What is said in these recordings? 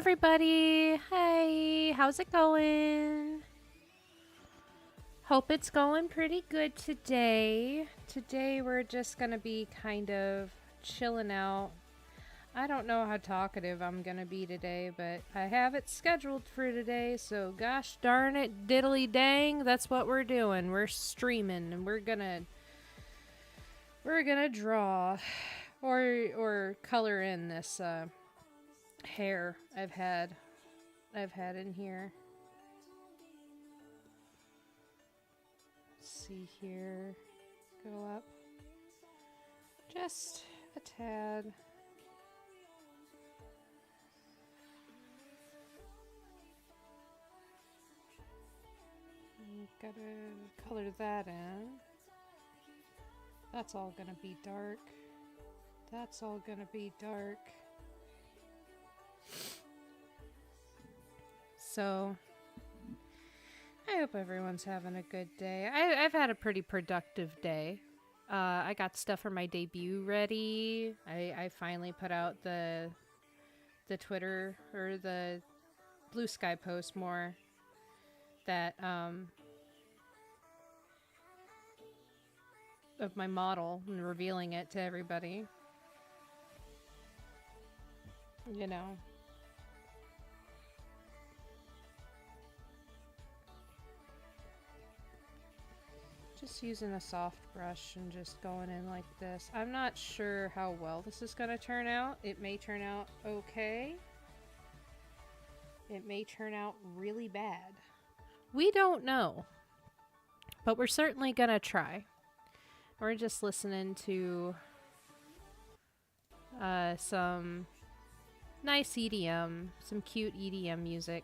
everybody. Hey, how's it going? Hope it's going pretty good today. Today we're just gonna be kind of chilling out. I don't know how talkative I'm gonna be today, but I have it scheduled for today, so gosh darn it, diddly dang, that's what we're doing. We're streaming and we're gonna draw or color in this hair I've had in here. Let's see here. Go up just a tad. Gotta color that in. That's all gonna be dark. That's all gonna be dark. So, I hope everyone's having a good day. I've had a pretty productive day. I got stuff for my debut ready. I finally put out the Twitter or the Blue Sky post more that of my model and revealing it to everybody. You know. Just using a soft brush and just going in like this. I'm not sure how well this is going to turn out. It may turn out okay. It may turn out really bad. We don't know. But we're certainly going to try. We're just listening to some nice EDM, some cute EDM music.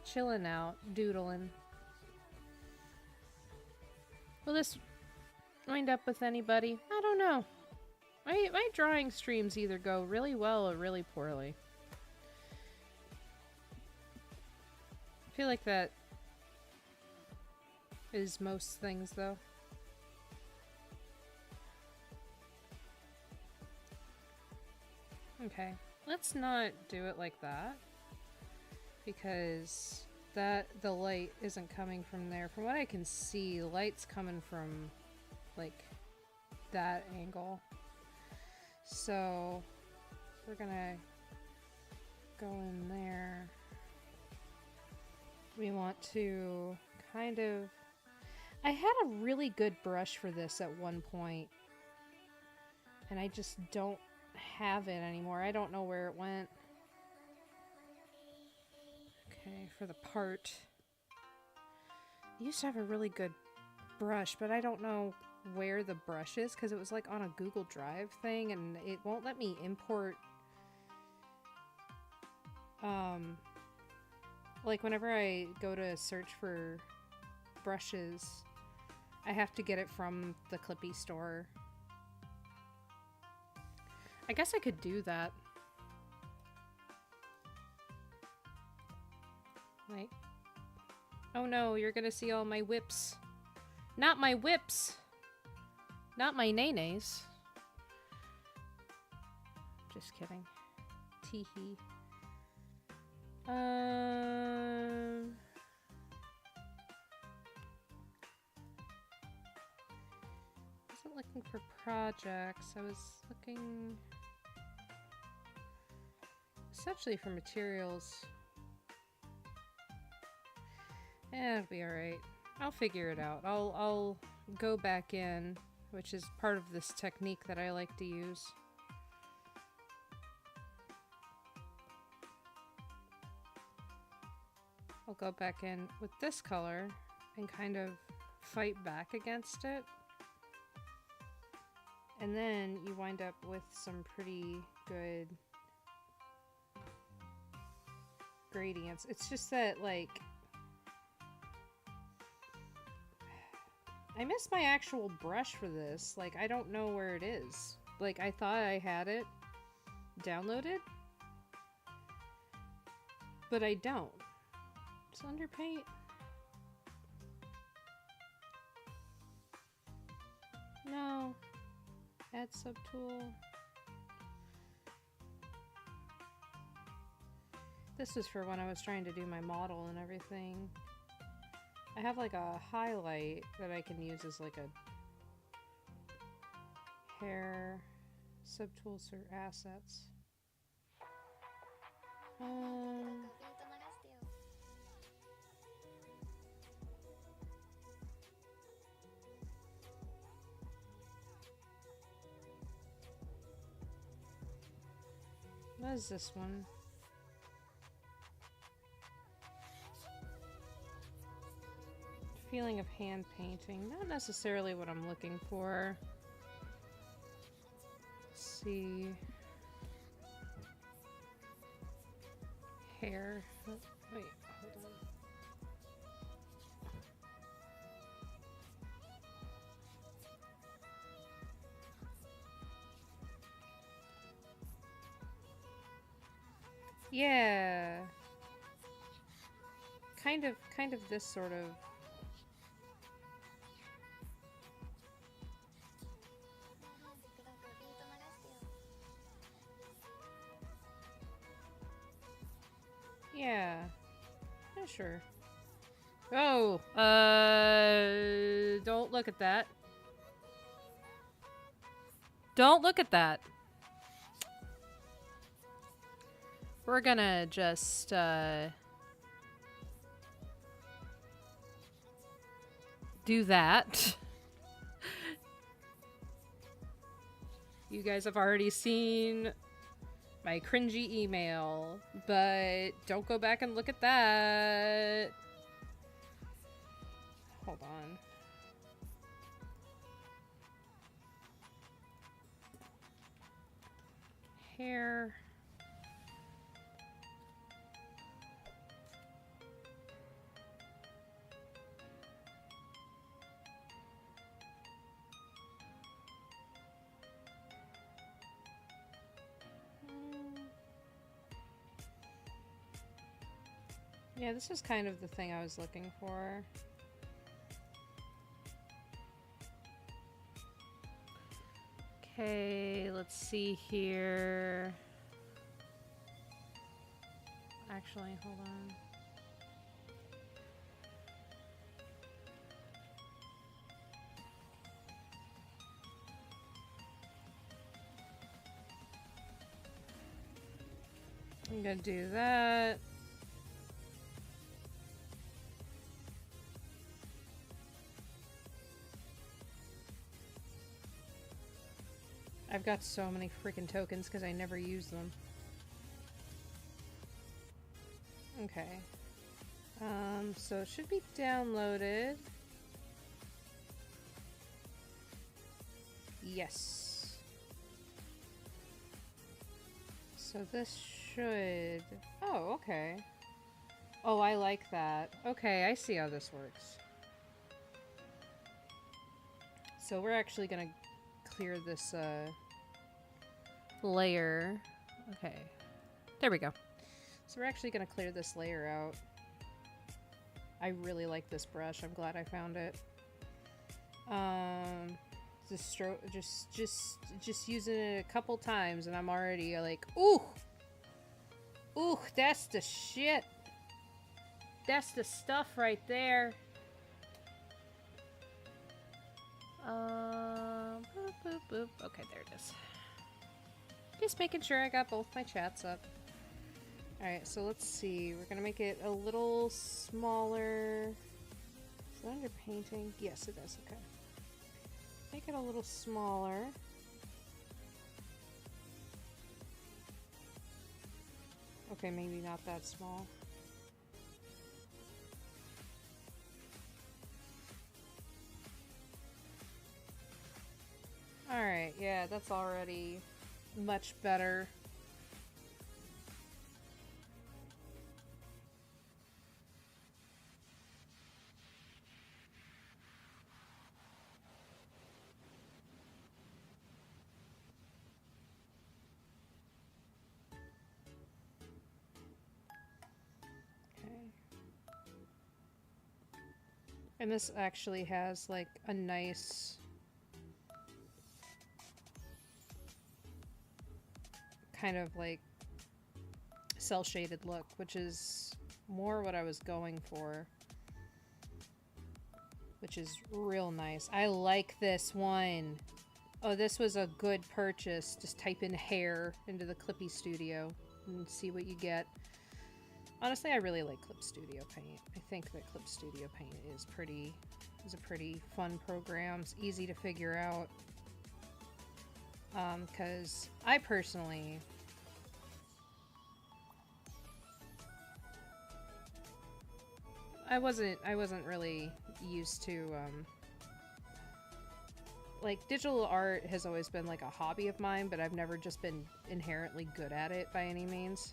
Chilling out, doodling. Will this wind up with anybody? I don't know. My drawing streams either go really well or really poorly. I feel like that is most things, though. Okay, let's not do it like that. Because the light isn't coming from there. From what I can see, the light's coming from like that angle. So we're gonna go in there. We want to kind of... I had a really good brush for this at one point, and I just don't have it anymore. I don't know where it went. Okay, for the part. I used to have a really good brush, but I don't know where the brush is because it was like on a Google Drive thing and it won't let me import. Like whenever I go to search for brushes, I have to get it from the Clippy store. I guess I could do that. Like, oh no, you're gonna see all my whips. Not my whips! Not my nays. Just kidding. Teehee. Wasn't looking for projects. I was looking essentially for materials. It'll be alright. I'll figure it out. I'll go back in, which is part of this technique that I like to use. I'll go back in with this color and kind of fight back against it. And then you wind up with some pretty good gradients. It's just that, like, I miss my actual brush for this. Like, I don't know where it is. Like, I thought I had it downloaded, but I don't. It's underpaint. No. Add subtool. This is for when I was trying to do my model and everything. I have like a highlight that I can use as like a hair subtools or assets. What is this one? Feeling of hand painting. Not necessarily what I'm looking for. Let's see. Hair. Oh, wait, hold on. Yeah. Kind of this sort of. Yeah. Yeah, sure. Oh, don't look at that. Don't look at that. We're gonna just, do that. You guys have already seen my cringy email, but don't go back and look at that. Hold on. Hair. Yeah, this is kind of the thing I was looking for. Okay, let's see here. Actually, hold on. I'm gonna do that. I've got so many freaking tokens because I never use them. Okay. So it should be downloaded. Yes. So this should... Oh, okay. Oh, I like that. Okay, I see how this works. So we're actually gonna clear this, layer. Okay. There we go. So we're actually gonna clear this layer out. I really like this brush. I'm glad I found it. Just using it a couple times and I'm already like, ooh! Ooh, that's the shit! That's the stuff right there. Boop, boop, boop. Okay, there it is. Just making sure I got both my chats up. Alright, so let's see. We're gonna make it a little smaller. Is that under painting? Yes, it is. Okay. Make it a little smaller. Okay, maybe not that small. Alright, yeah, that's already much better. And this actually has like a nice kind of like cell shaded look, which is more what I was going for, which is real nice. I like this one. Oh, this was a good purchase. Just type in hair into the Clippy Studio and see what you get. Honestly, I really like Clip Studio Paint. I think that Clip Studio Paint is a pretty fun program. It's easy to figure out. Because I personally I wasn't really used to like digital art has always been like a hobby of mine, but I've never just been inherently good at it by any means.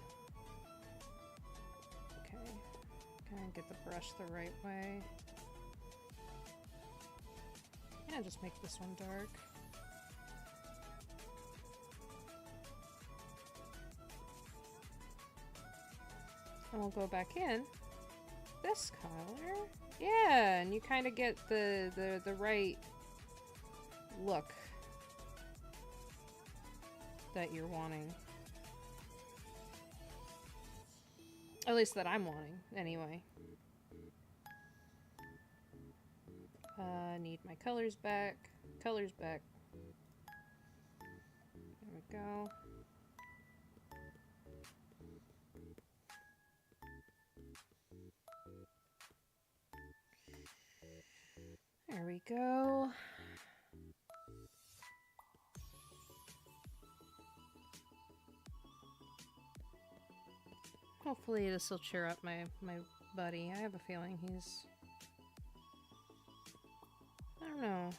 Okay, kind of get the brush the right way. Yeah, just make this one dark. And we'll go back in. This color? Yeah, and you kind of get the right look that you're wanting. At least that I'm wanting, anyway. Need my colors back. Colors back. There we go. There we go. Hopefully this will cheer up my buddy. I have a feeling he's... I don't know.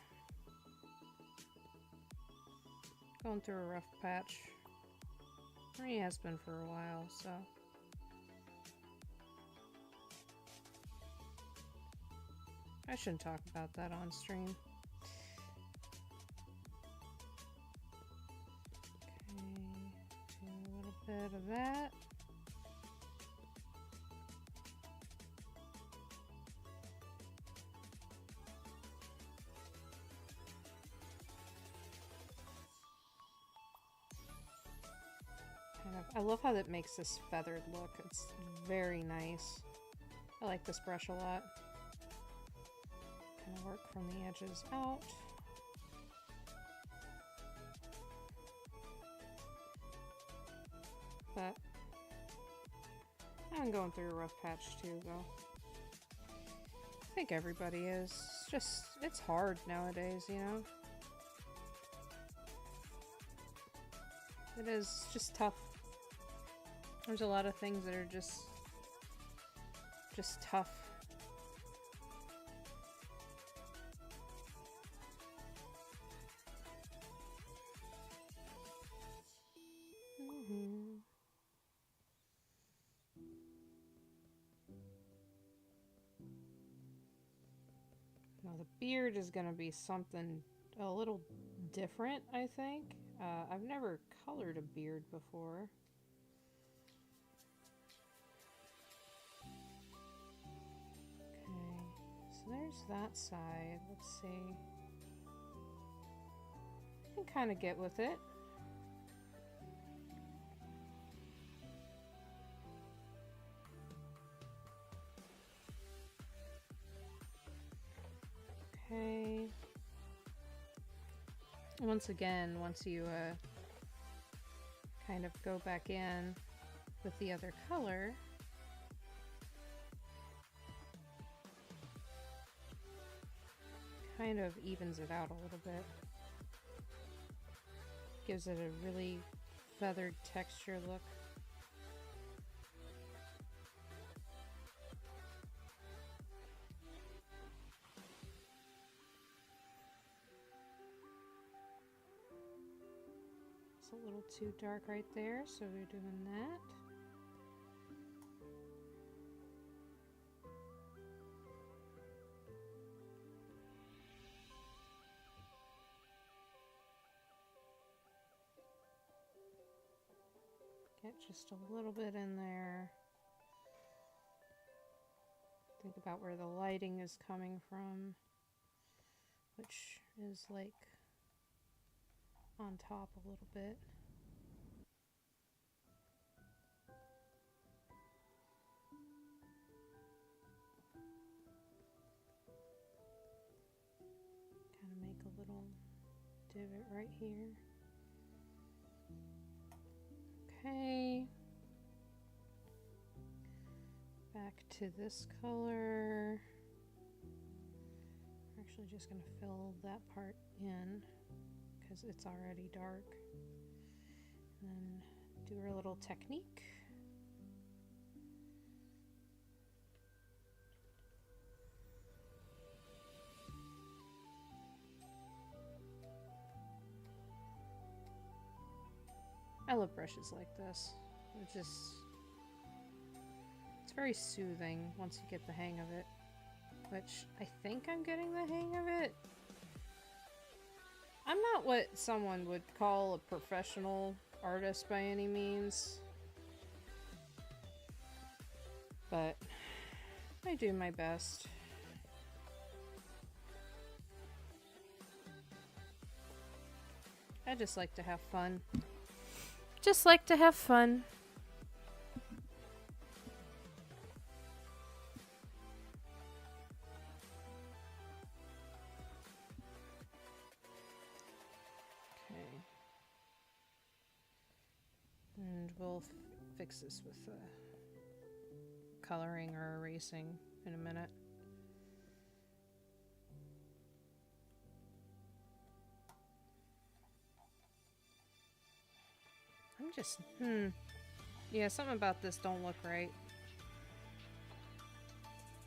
Going through a rough patch. He has been for a while, so... I shouldn't talk about that on stream. Okay, do a little bit of that. I love how that makes this feathered look. It's very nice. I like this brush a lot. Kind of work from the edges out. But I'm going through a rough patch too, though. I think everybody is. It's just, it's hard nowadays, you know? It is just tough. There's a lot of things that are just tough. Now the beard is gonna be something a little different, I think. I've never colored a beard before. So there's that side. Let's see. I can kind of get with it. Okay. Once again, once you kind of go back in with the other color, kind of evens it out a little bit. Gives it a really feathered texture look. It's a little too dark right there, so we're doing that. Get just a little bit in there. Think about where the lighting is coming from, which is like on top a little bit. a little divot right here. Okay. Back to this color. We're actually just going to fill that part in because it's already dark. And then do our little technique. I love brushes like this. It's very soothing once you get the hang of it, which I think I'm getting the hang of it. I'm not what someone would call a professional artist by any means, but I do my best. I just like to have fun. Just like to have fun. Okay. And we'll fix this with coloring or erasing in a minute. I'm just, yeah, something about this don't look right.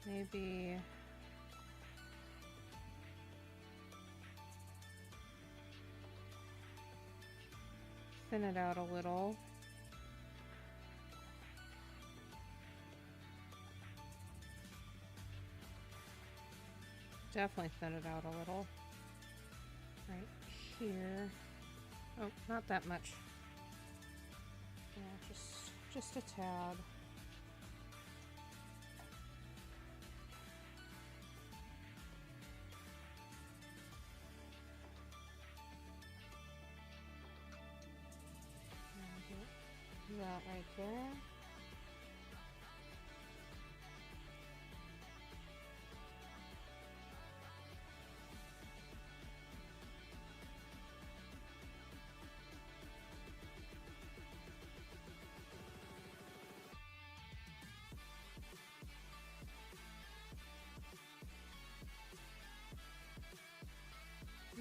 Maybe thin it out a little. Definitely thin it out a little. Right here. Oh, not that much. Yeah, just a tad. Do that right there.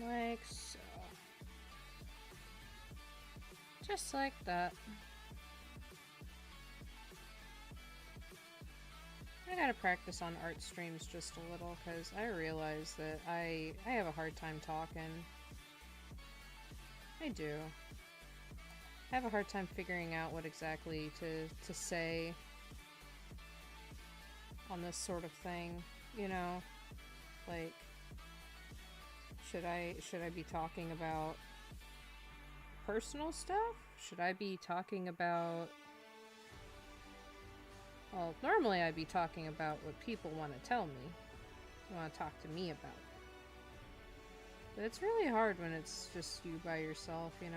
Like so. Just like that. I gotta practice on art streams just a little because I realize that I have a hard time talking. I do. I have a hard time figuring out what exactly to say on this sort of thing, you know? Like, should I be talking about personal stuff? Should I be talking about... Well, normally I'd be talking about what people want to tell me. Want to talk to me about. But it's really hard when it's just you by yourself, you know?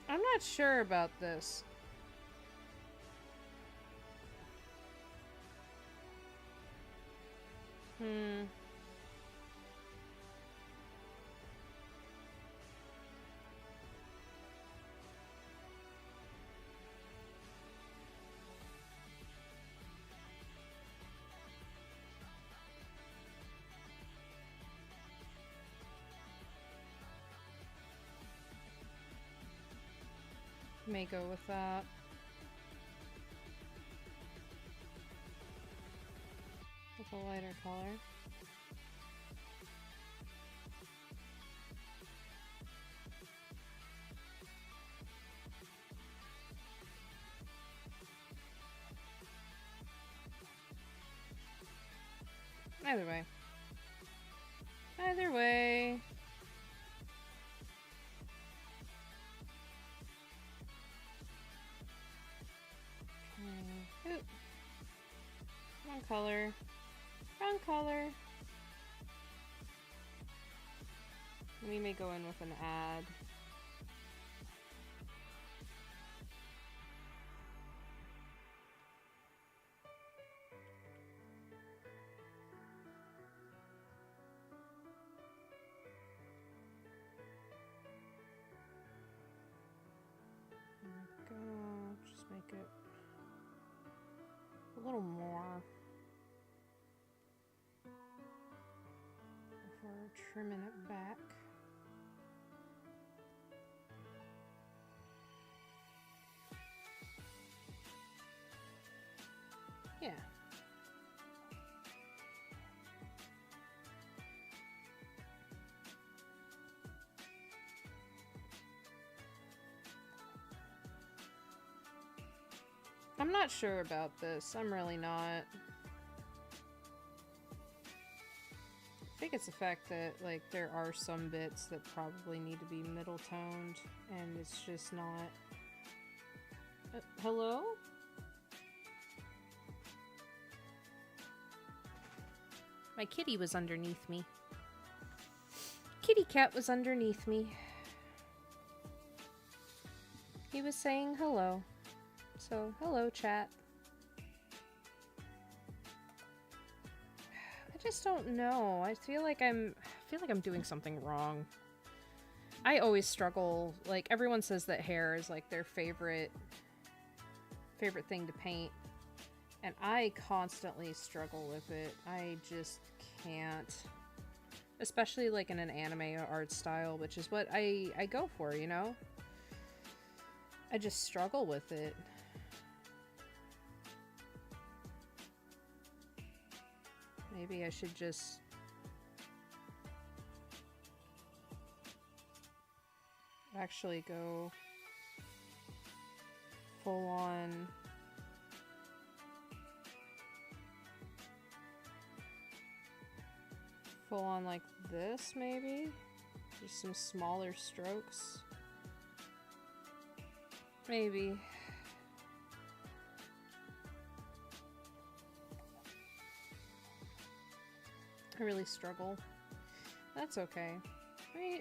I'm not sure about this. May go with that. With a lighter color. Either way. Either way. Okay. Oop. Wrong color. Wrong color. We may go in with an ad. There we go. Just make it a little more before trimming it back. Yeah. I'm not sure about this. I'm really not. I think it's the fact that, like, there are some bits that probably need to be middle toned, and it's just not. Hello? My kitty was underneath me. Kitty cat was underneath me. He was saying hello. So, hello, chat. I just don't know. I feel like I'm doing something wrong. I always struggle. Like, everyone says that hair is like their favorite thing to paint, and I constantly struggle with it. I just can't. Especially like in an anime art style, which is what I go for, you know? I just struggle with it. Maybe I should just actually go full on like this, maybe? Just some smaller strokes. Maybe. I really struggle. That's okay. I mean,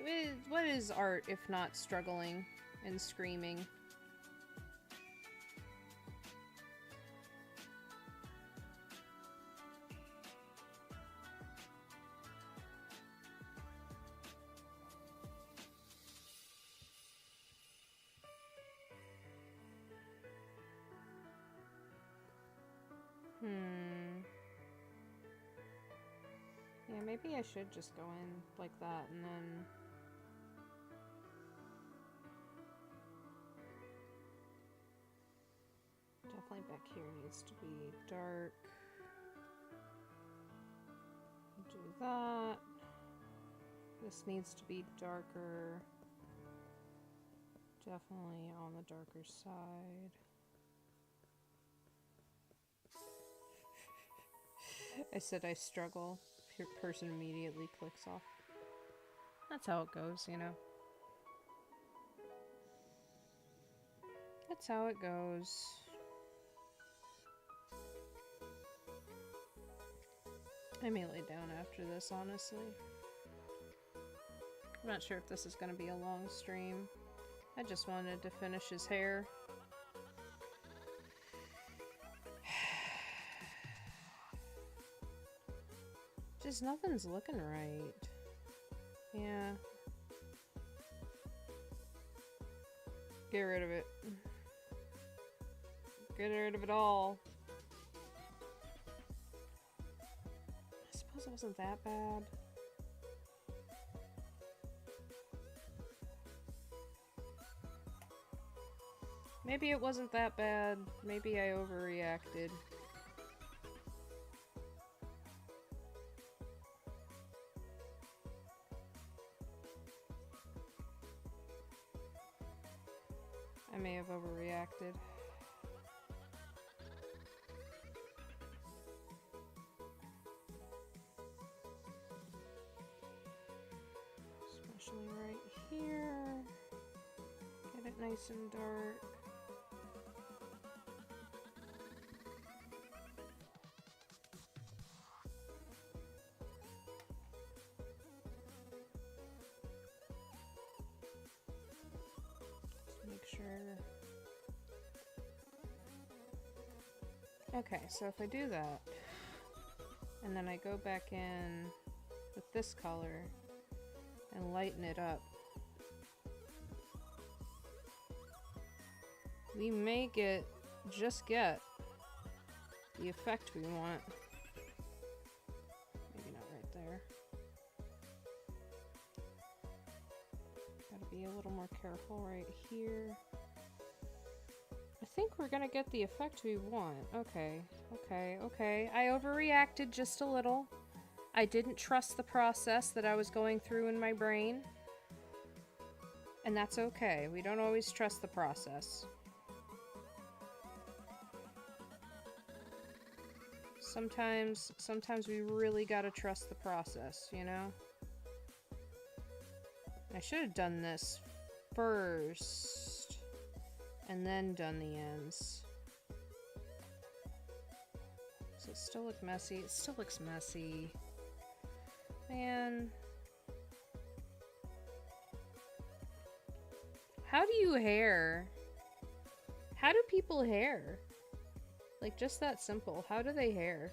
what is art if not struggling and screaming? Yeah, maybe I should just go in like that and then... Definitely back here needs to be dark. Do that. This needs to be darker. Definitely on the darker side. I said I struggle. Your person immediately clicks off. That's how it goes, you know. That's how it goes. I may lay down after this, honestly. I'm not sure if this is going to be a long stream. I just wanted to finish his hair. Just nothing's looking right. Yeah. Get rid of it. Get rid of it all. I suppose it wasn't that bad. Maybe it wasn't that bad. Maybe I overreacted. I may have overreacted. Especially right here. Get it nice and dark. Make sure. Okay, so if I do that, and then I go back in with this color and lighten it up, we may just get the effect we want. Maybe not right there. Gotta be a little more careful right here. I think we're gonna get the effect we want. Okay. I overreacted just a little. I didn't trust the process that I was going through in my brain. And that's okay. We don't always trust the process. Sometimes we really gotta trust the process, you know? I should have done this first and then done the ends. Does it still look messy? It still looks messy. Man. How do you hair? How do people hair? Like, just that simple. How do they hair?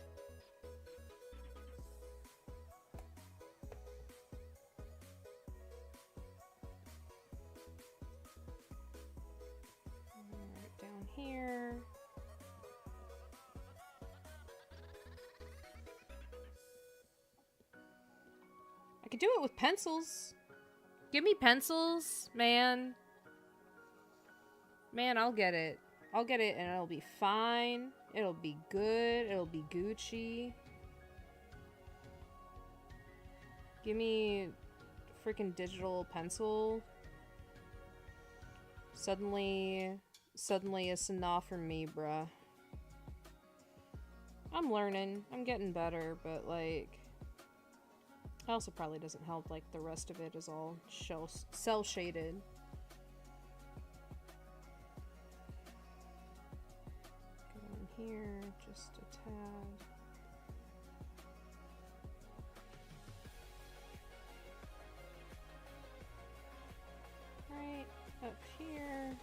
Right down here. I could do it with pencils. Give me pencils, man. Man, I'll get it. I'll get it and it'll be fine. It'll be good. It'll be Gucci. Give me freaking digital pencil. Suddenly it's enough for me, bruh. I'm learning. I'm getting better, but like... It also probably doesn't help, like the rest of it is all cell-shaded. Go in here, just a tad. Right up here.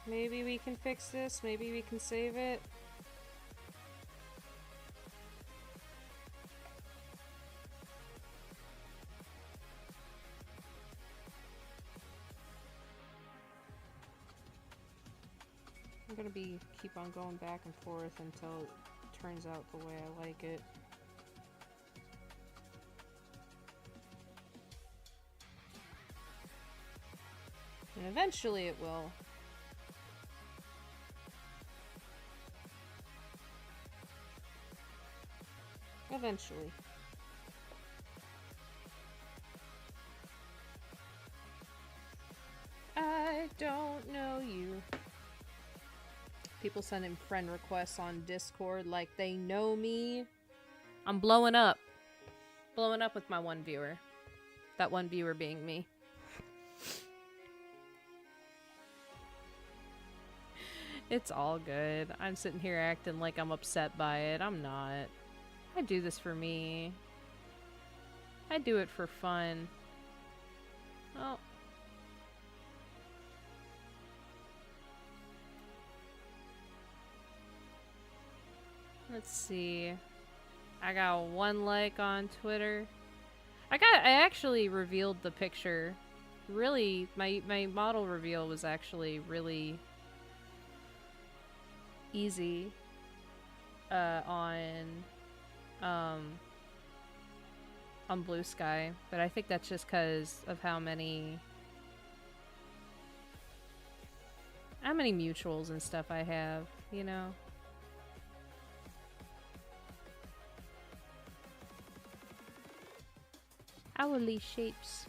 Maybe we can fix this. Maybe we can save it. I'm gonna keep on going back and forth until it turns out the way I like it. And eventually it will. Eventually. I don't know you. People sending friend requests on Discord like they know me. I'm blowing up. Blowing up with my one viewer. That one viewer being me. It's all good. I'm sitting here acting like I'm upset by it. I'm not. I do this for me. I do it for fun. Oh. Let's see. I got 1 like on Twitter. I actually revealed the picture. Really, my model reveal was actually really easy on Blue Sky, but I think that's just because of how many mutuals and stuff I have, you know. Hourly shapes.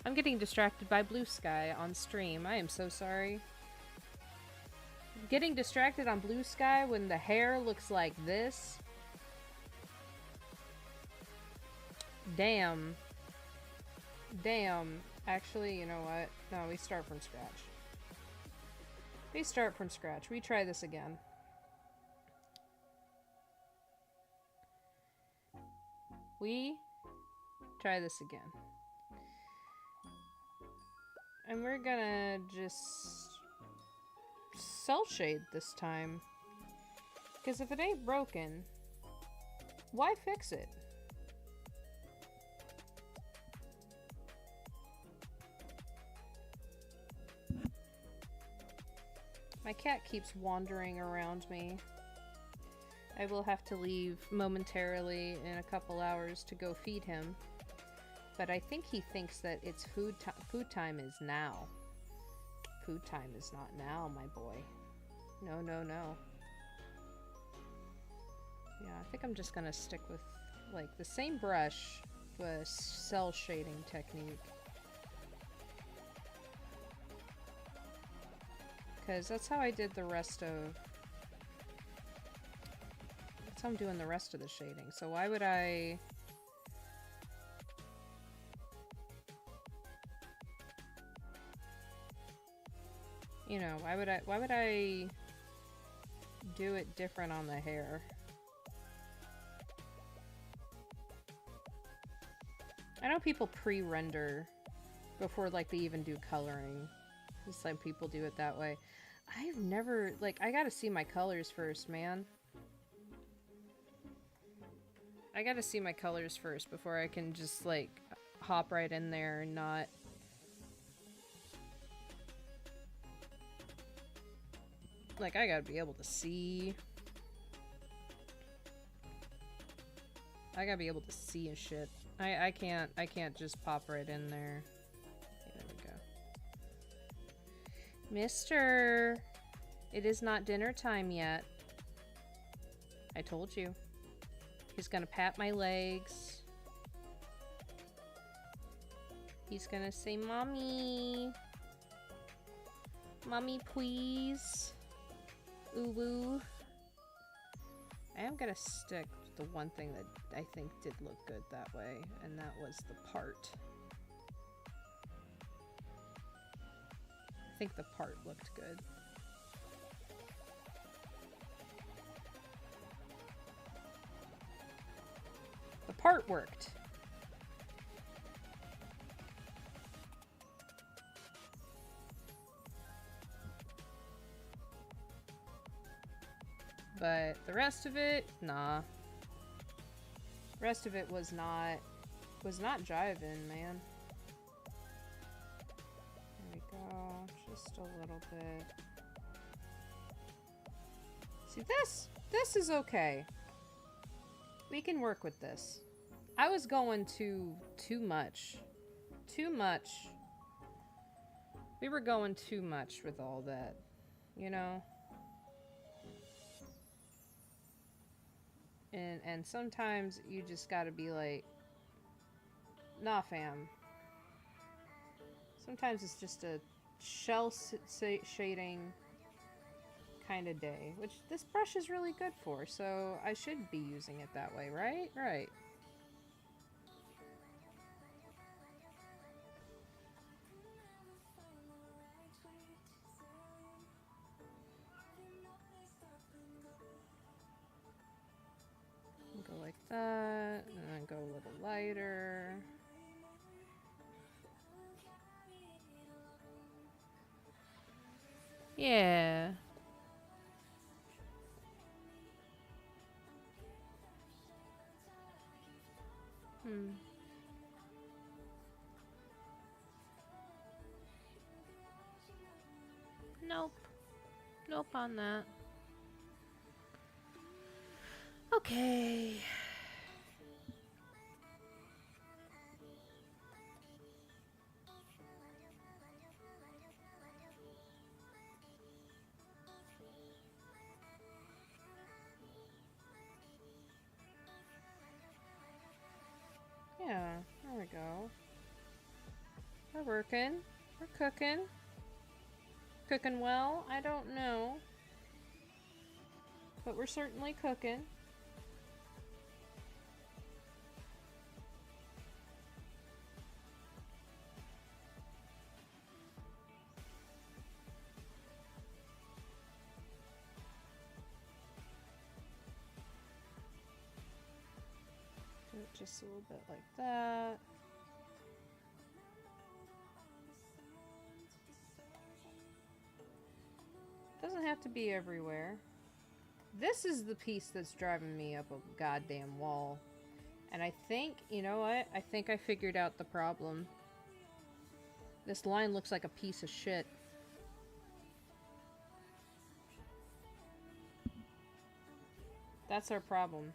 I'm getting distracted by Blue Sky on stream. I am so sorry. Getting distracted on Blue Sky when the hair looks like this. Damn. Damn. Actually, you know what? No, we start from scratch. We start from scratch. We try this again. We try this again. And we're gonna just cell shade this time. Because if it ain't broken, why fix it? My cat keeps wandering around me. I will have to leave momentarily in a couple hours to go feed him. But I think he thinks that it's food time is now. Food time is not now, my boy. No, no, no. Yeah, I think I'm just gonna stick with, like, the same brush, the cell shading technique. Because that's how I did the rest of... That's how I'm doing the rest of the shading. So why would I... You know, why would I do it different on the hair? I know people pre-render before, like, they even do coloring. Just like people do it that way. I've never, like, I gotta see my colors first, man. I gotta see my colors first before I can just, like, hop right in there and not... Like, I gotta be able to see. I gotta be able to see and shit. I can't just pop right in there. Okay, there we go. Mister, it is not dinner time yet. I told you. He's gonna pat my legs. He's gonna say, Mommy. Mommy, please. Ooh woo. I am gonna stick with the one thing that I think did look good that way, and that was the part. I think the part looked good. The part worked. But the rest of it, nah. The rest of it was not jiving, man. There we go, just a little bit. See, this is okay. We can work with this. I was going too much. Too much. We were going too much with all that, you know? And sometimes you just gotta be like, nah, fam. Sometimes it's just a shell shading kind of day, which this brush is really good for, so I should be using it that way, right? Right. Go like that, and then go a little lighter. Yeah. Nope. Nope on that. Okay. Yeah, there we go. We're working. We're cooking. Cooking well? I don't know. But we're certainly cooking. Do it just a little bit like that. Doesn't have to be everywhere. This is the piece that's driving me up a goddamn wall. And I think, you know what? I think I figured out the problem. This line looks like a piece of shit. That's our problem.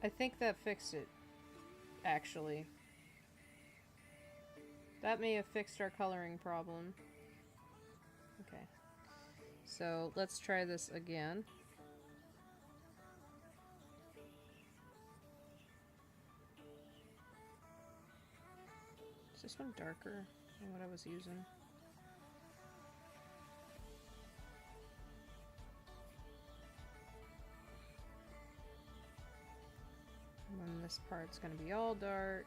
I think that fixed it, actually. That may have fixed our coloring problem. Okay. So let's try this again. Is this one darker than what I was using? And then this part's gonna be all dark.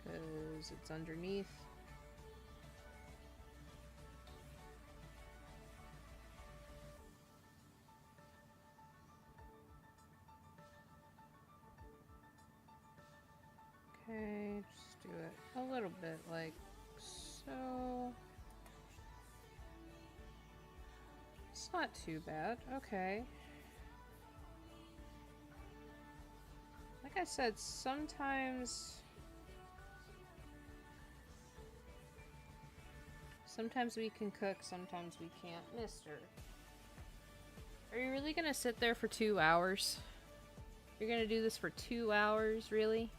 Because it's underneath. Okay, just do it a little bit like so. It's not too bad. Okay. Like I said, sometimes we can cook, sometimes we can't. Mister, are you really gonna sit there for 2 hours? You're gonna do this for 2 hours, really?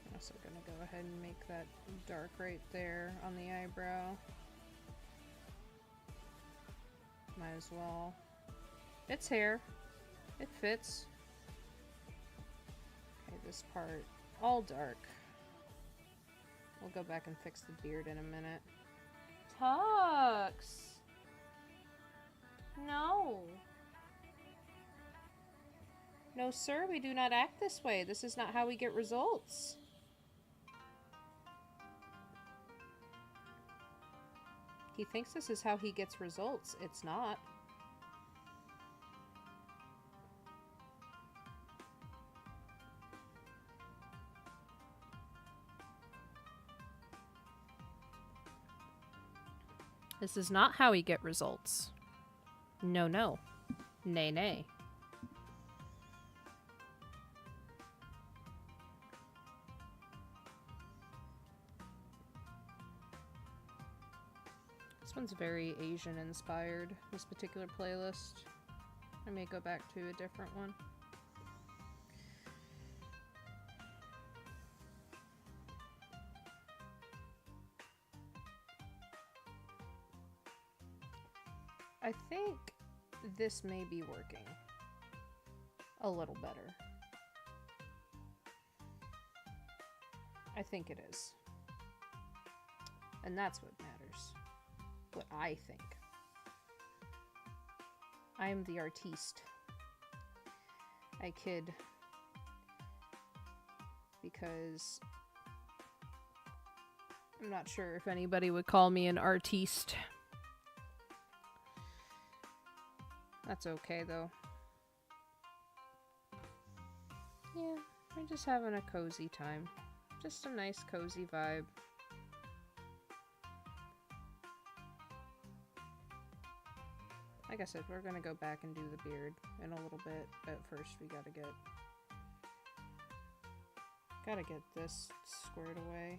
I'm also gonna go ahead and make that dark right there on the eyebrow. Might as well. It's hair. It fits. Okay, this part all dark. We'll go back and fix the beard in a minute. Tux! No! No, sir, we do not act this way. This is not how we get results. He thinks this is how he gets results. It's not. This is not how we get results. No, no. Nay, nay. This one's very Asian inspired, this particular playlist. I may go back to a different one. I think this may be working a little better. I think it is. And that's what matters. What I think. I am the artiste. I kid. Because I'm not sure if anybody would call me an artiste. That's okay though. Yeah, we're just having a cozy time. Just a nice cozy vibe. Like I said, we're gonna go back and do the beard in a little bit, but first we gotta get this squared away.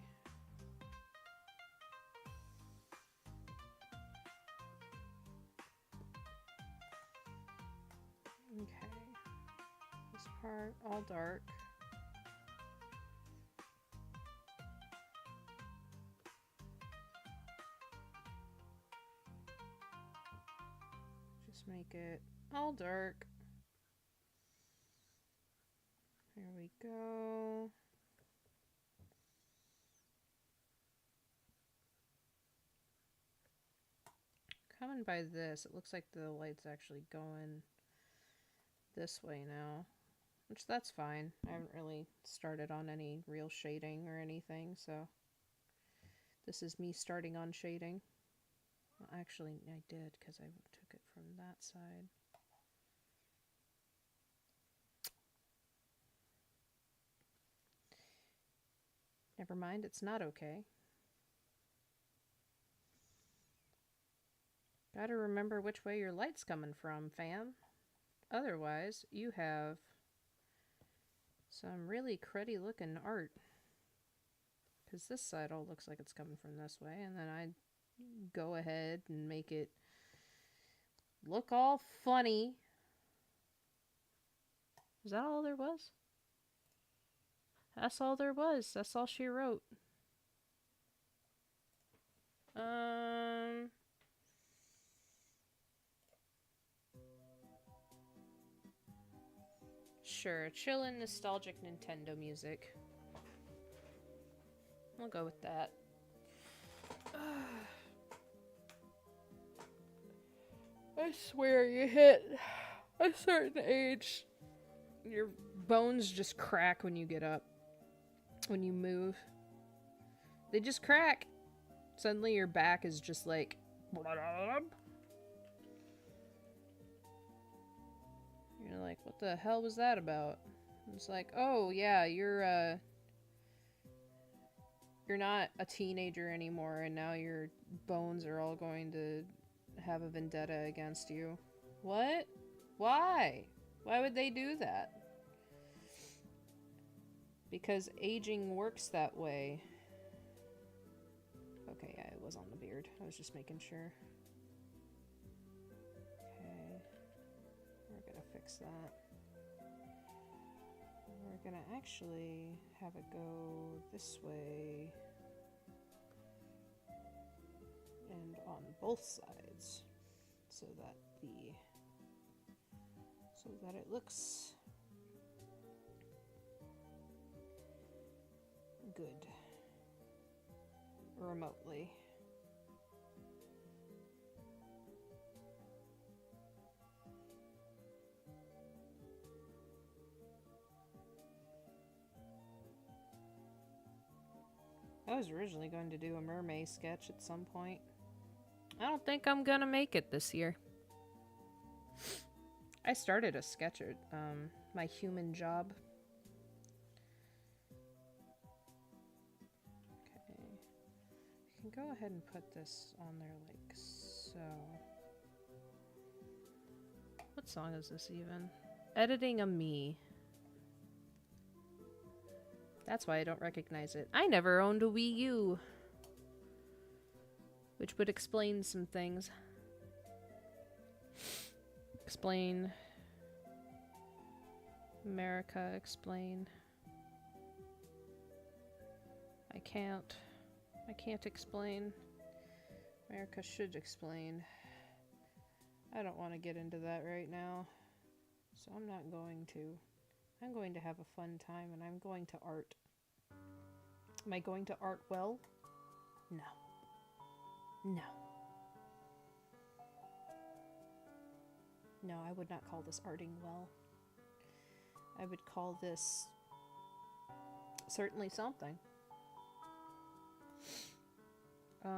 Okay. This part all dark. Just make it all dark. There we go. Coming by this, it looks like the light's actually going this way now, which that's fine. I haven't really started on any real shading or anything, so this is me starting on shading. Well, actually, I did because I took it from that side. Never mind, it's not okay. Gotta remember which way your light's coming from, fam. Otherwise, you have some really cruddy looking art. Because this side all looks like it's coming from this way, and then I go ahead and make it look all funny. Is that all there was? That's all there was. That's all she wrote. Sure, chillin' nostalgic Nintendo music. We'll go with that. I swear you hit a certain age, your bones just crack when you get up. When you move, they just crack. Suddenly your back is just like... You're like, what the hell was that about? It's like, oh yeah, you're not a teenager anymore, and now your bones are all going to have a vendetta against you. What? Why? Why would they do that? Because aging works that way. Okay, yeah, it was on the beard. I was just making sure. Okay. We're gonna fix that. We're gonna actually have it go this way. And on both sides. So that it looks good remotely. I was originally going to do a mermaid sketch at some point. I don't think I'm gonna make it this year. I started a sketch at my human job. Okay. You can go ahead and put this on there like so. What song is this even? Editing a Me. That's why I don't recognize it. I never owned a Wii U. Which would explain some things. Explain. America, explain. I can't explain. America should explain. I don't want to get into that right now. So I'm not going to. I'm going to have a fun time, and I'm going to art. Am I going to art well? No. No. No, I would not call this arting well. I would call this certainly something. There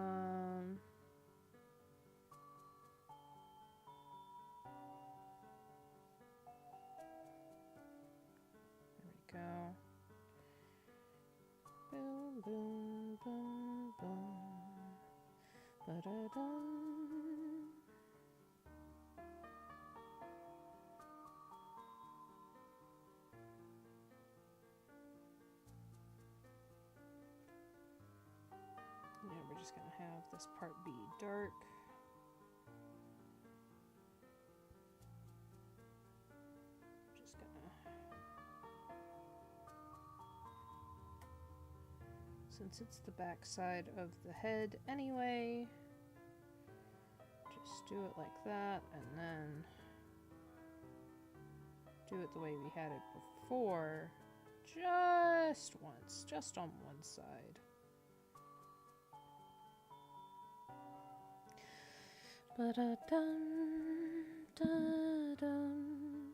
we go. Boom, boom, boom, boom. Ba-da-dum. Yeah, we're just gonna have this part be dark. Just gonna... Since it's the back side of the head anyway, just do it like that, and then do it the way we had it before, just once, just on one side. Ba-da-dum, da-dum.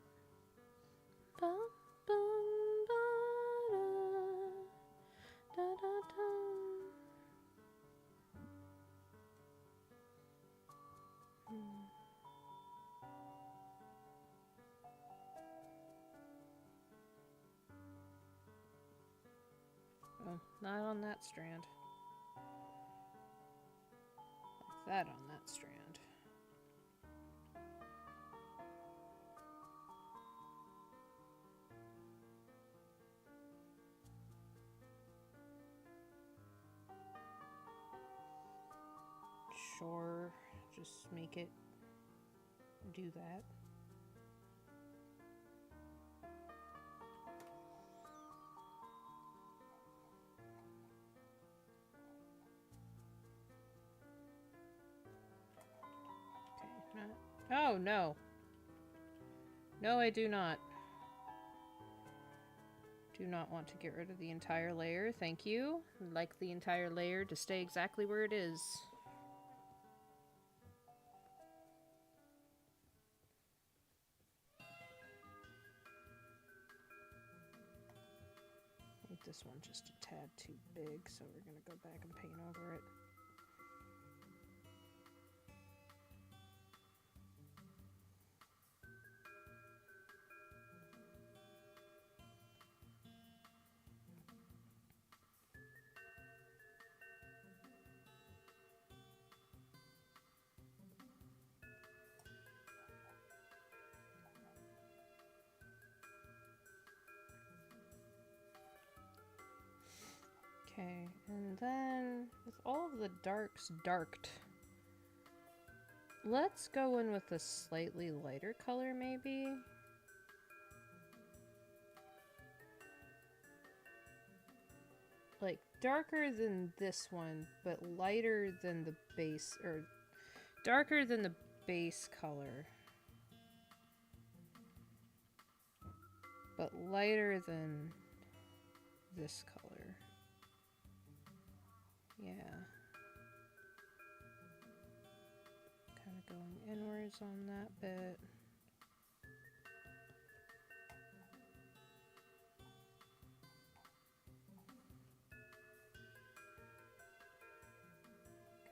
Oh, not on that strand. Like that on that strand. Sure, just make it do that. Okay, oh no. No, I do not. Do not want to get rid of the entire layer, thank you. I'd like the entire layer to stay exactly where it is. I think this one's just a tad too big, so we're gonna go back and paint over it. Okay, and then with all of the darks darked, let's go in with a slightly lighter color maybe. Like darker than this one, but lighter than the base, or darker than the base color, but lighter than this color. Yeah. Kind of going inwards on that bit.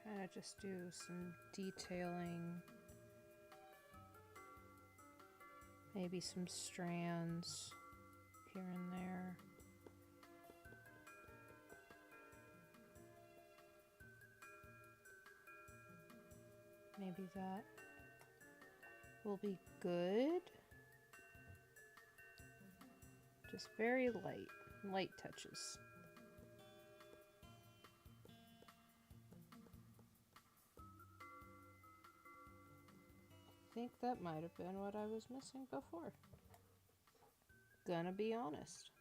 Kind of just do some detailing. Maybe some strands here and there. Maybe that will be good. Just very light touches. I think that might have been what I was missing before. Gonna be honest.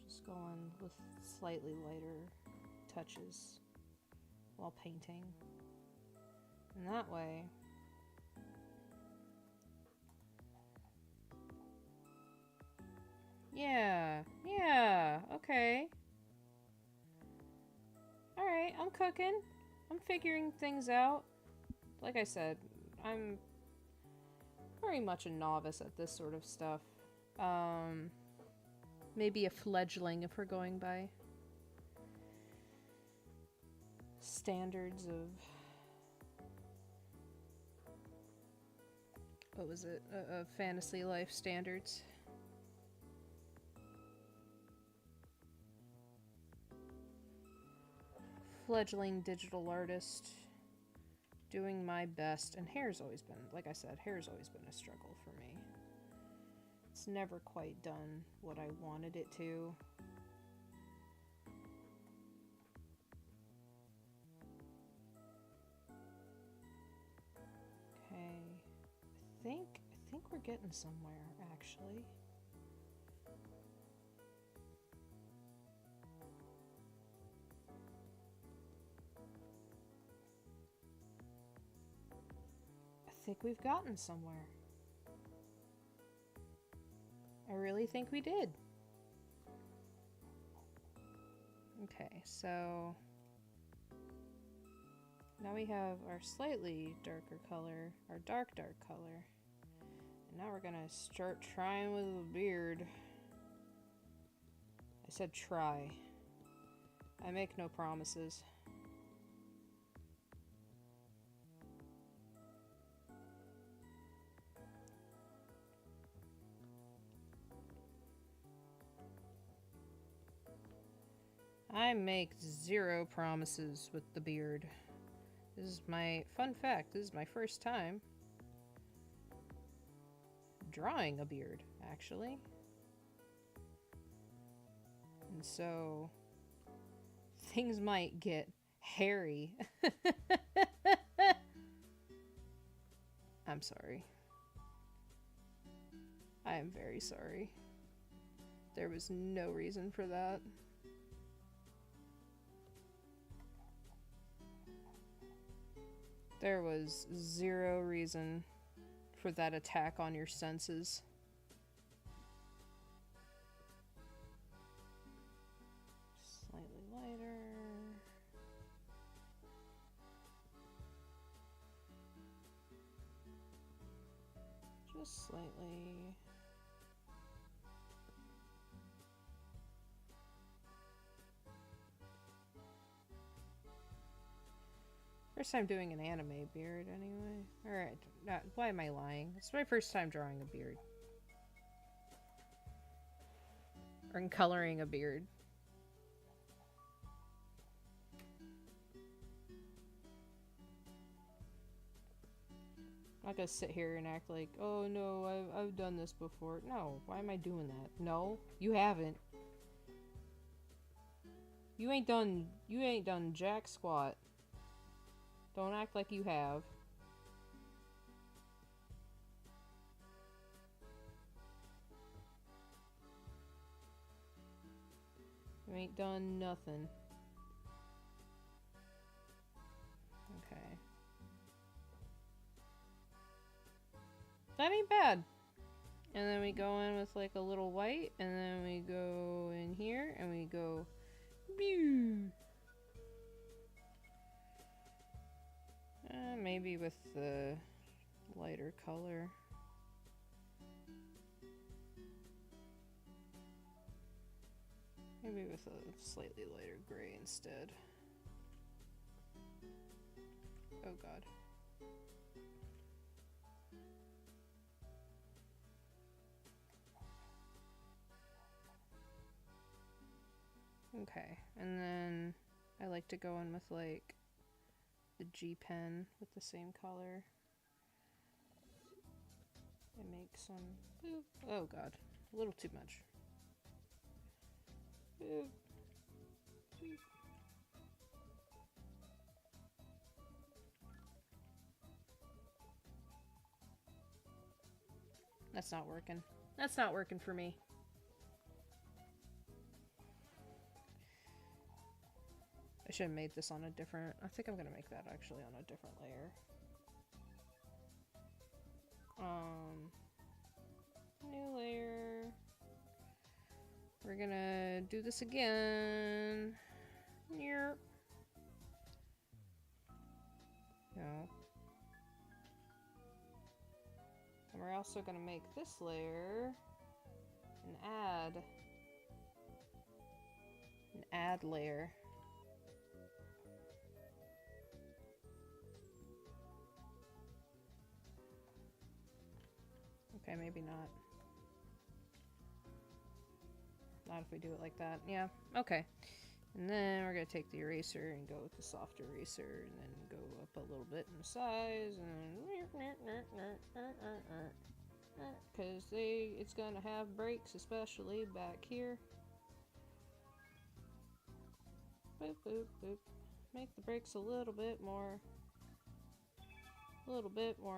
Just going with slightly lighter touches while painting. And that way, yeah, okay. Alright, I'm cooking. I'm figuring things out. Like I said, I'm very much a novice at this sort of stuff. Maybe a fledgling if we're going by standards of... what was it? Fantasy life standards. Fledgling digital artist. Doing my best. And hair's always been, like I said, hair's always been a struggle for me. It's never quite done what I wanted it to. Okay. I think we're getting somewhere, actually. I think we've gotten somewhere. I really think we did. Okay, so now we have our slightly darker color, our dark color. And now we're gonna start trying with the beard. I said try. I make no promises. I make zero promises with the beard. This is my fun fact. This is my first time drawing a beard, actually. And so things might get hairy. I'm sorry. I am very sorry. There was no reason for that. There was zero reason for that attack on your senses. Slightly lighter. Just slightly. First time doing an anime beard, anyway. Alright, why am I lying? It's my first time drawing a beard. Or coloring a beard. I'm not gonna sit here and act like, oh no, I've done this before. No, why am I doing that? No, you haven't. You ain't done jack squat. Don't act like you have. You ain't done nothing. Okay. That ain't bad. And then we go in with like a little white, and then we go in here, and we go... Pew! Maybe with the lighter color. Maybe with a slightly lighter gray instead. Oh god. Okay, and then I like to go in with like the G pen with the same color and make some boop. Oh god, a little too much. Boop. Boop. That's not working. That's not working for me. I should have made this on a different... I think I'm gonna make that actually on a different layer. New layer. We're gonna do this again. Yep. No. And we're also gonna make this layer an add layer. Okay, maybe not. Not if we do it like that. Yeah, okay. And then we're going to take the eraser and go with the soft eraser and then go up a little bit in size and because it's going to have breaks, especially back here. Boop, boop, boop. Make the breaks a little bit more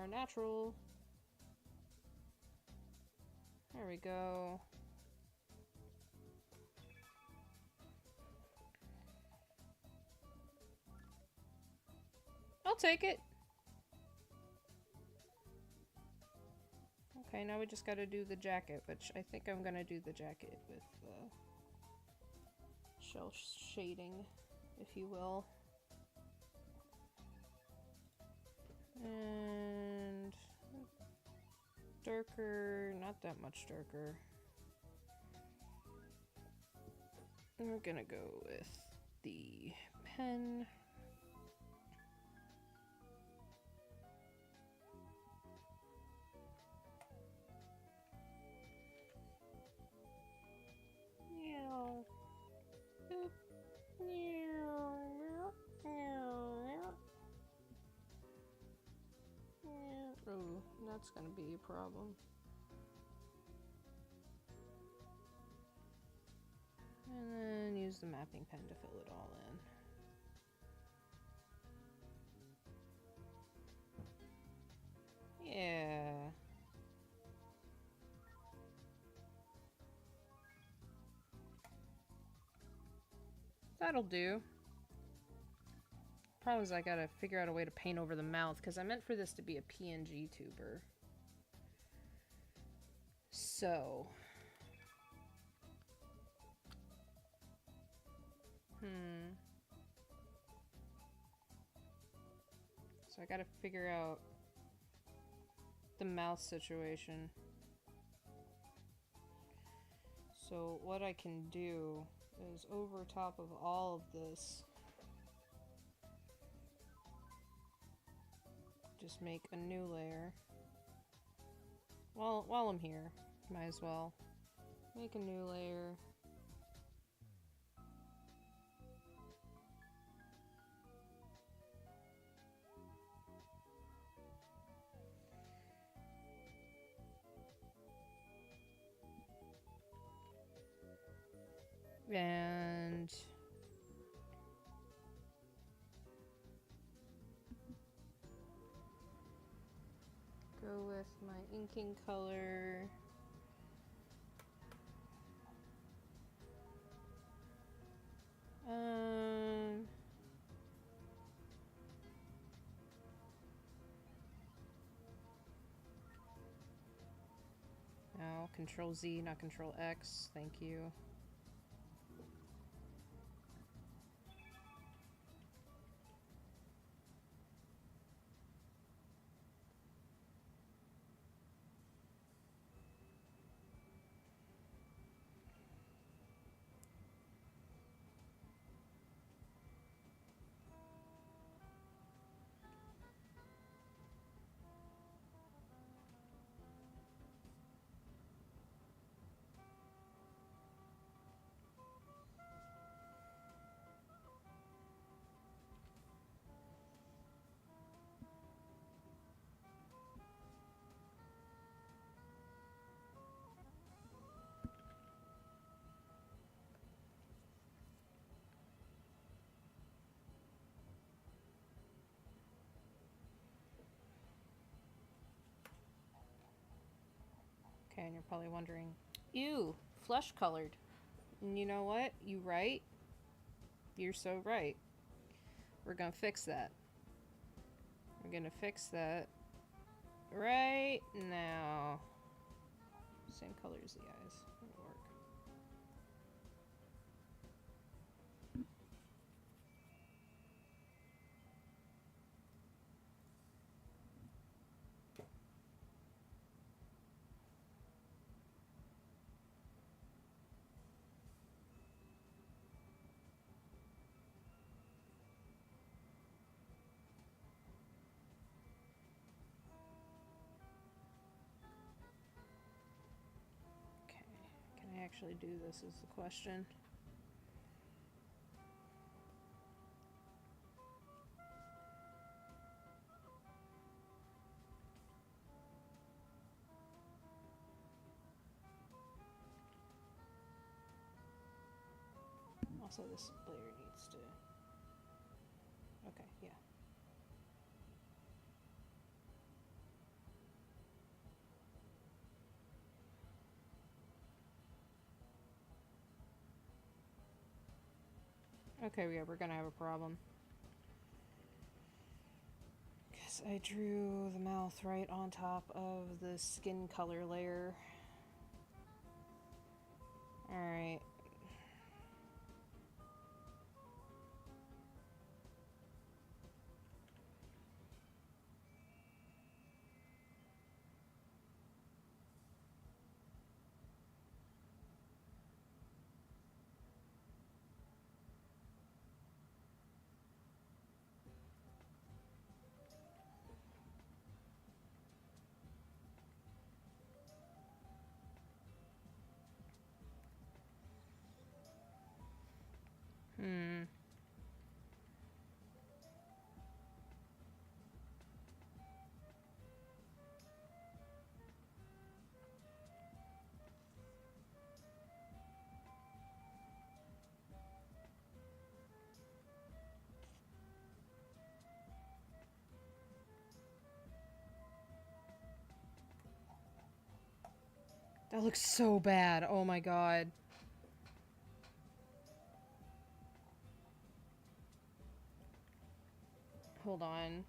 natural. There we go. I'll take it. Okay, now we just gotta do the jacket, which I think I'm gonna do the jacket with shell shading, if you will. And darker, not that much darker. And we're gonna go with the pen. Yeah. Boop. too. And that's going to be a problem. And then use the mapping pen to fill it all in. Yeah. That'll do. Problem is I gotta figure out a way to paint over the mouth because I meant for this to be a PNG tuber. So. So I gotta figure out the mouth situation. So what I can do is over top of all of this, just make a new layer. While I'm here, might as well make a new layer. And go with my inking color. Now Control Z, not Control X. Thank you. Okay, and you're probably wondering, ew, flesh colored. And you know what? You right. You're so right. We're gonna fix that. We're gonna fix that right now. Same color as the eyes. That'll work. Can I actually do this is the question. Also, this layer needs to... Okay, yeah. Okay, yeah, we're gonna have a problem. Because I drew the mouth right on top of the skin color layer. Alright. That looks so bad. Oh my god. Hold on.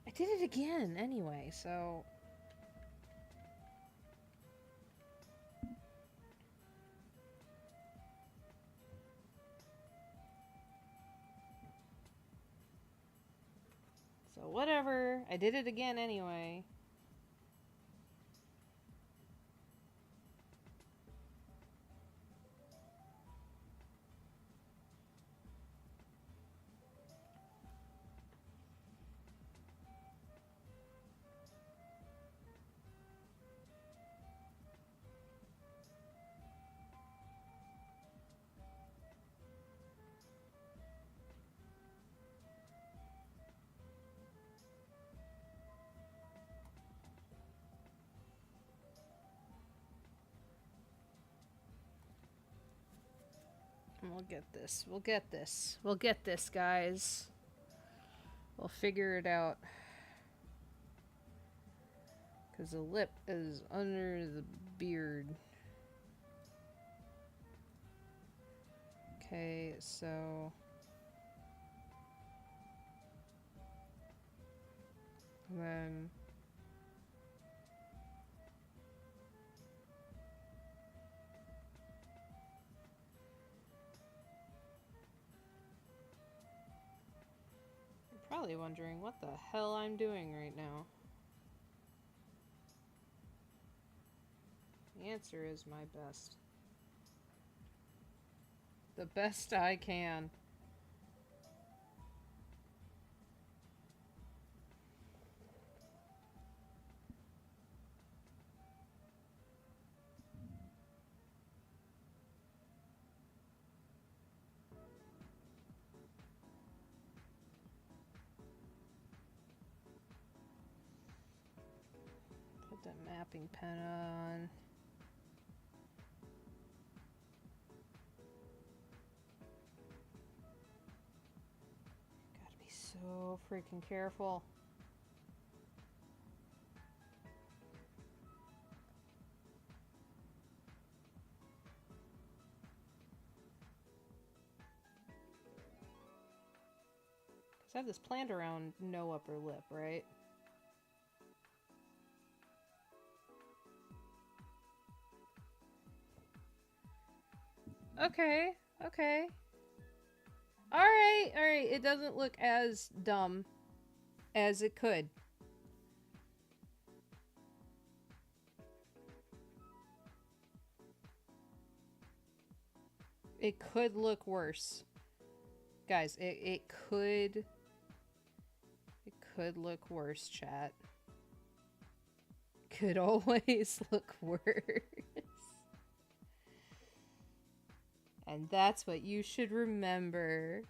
I did it again anyway, so... So whatever. I did it again anyway. We'll get this. We'll get this. We'll get this, guys. We'll figure it out. Because the lip is under the beard. Okay, so... then... you're probably wondering what the hell I'm doing right now. The answer is my best. The best I can. Put that mapping pen on. Gotta be so freaking careful. I have this planned around no upper lip, right? Okay, okay. Alright, alright. It doesn't look as dumb as it could. It could look worse. Guys, it could look worse, chat. Could always look worse. And that's what you should remember.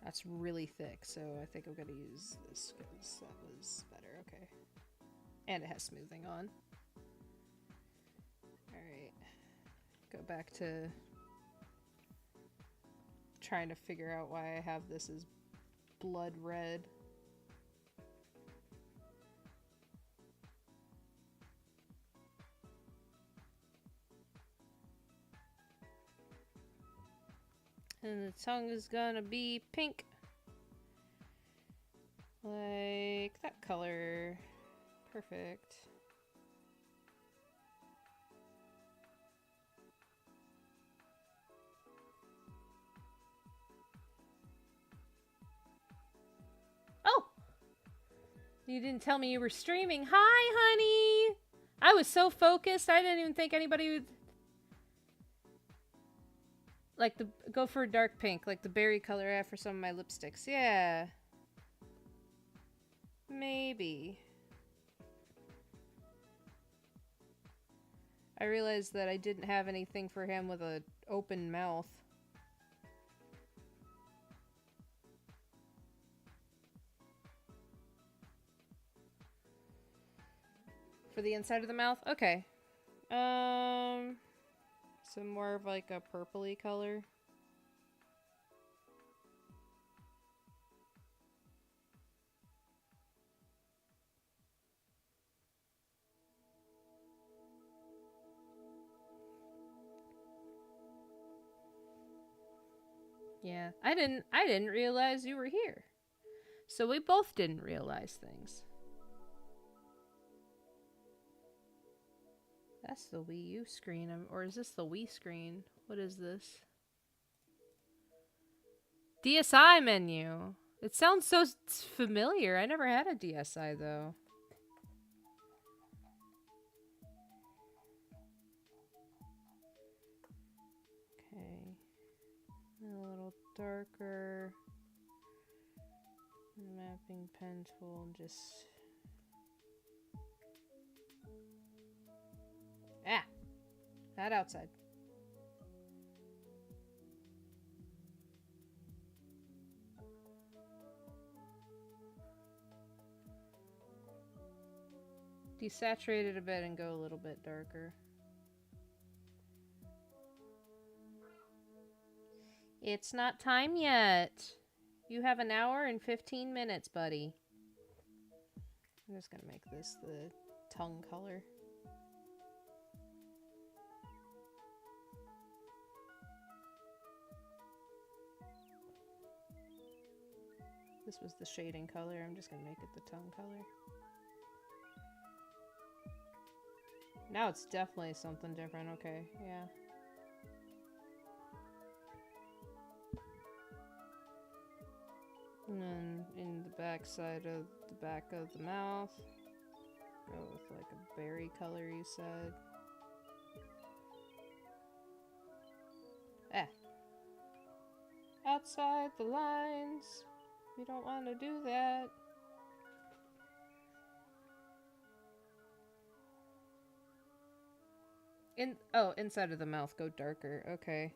That's really thick, so I think I'm gonna use this because that was better. Okay. And it has smoothing on. Alright. Go back to trying to figure out why I have this as blood red. And the tongue is gonna be pink. Like that color. Perfect. Oh! You didn't tell me you were streaming. Hi, honey! I was so focused, I didn't even think anybody would... like the go for a dark pink, like the berry color I have for some of my lipsticks. Yeah. Maybe. I realized that I didn't have anything for him with an open mouth. For the inside of the mouth? Okay. So more of like a purpley color. Yeah, I didn't realize you were here. So we both didn't realize things. That's the Wii U screen, or is this the Wii screen? What is this? DSi menu. It sounds so familiar. I never had a DSi though. Okay. A little darker. Mapping pen tool, just... Ah! Not outside. Desaturate it a bit and go a little bit darker. It's not time yet. You have an hour and 15 minutes, buddy. I'm just gonna make this the tongue color. This was the shading color. I'm just gonna make it the tongue color. Now it's definitely something different. Okay, yeah. And then in the back side of the back of the mouth, go with like a berry color, you said. Ah. Outside the lines. We don't want to do that. Inside of the mouth, go darker. Okay.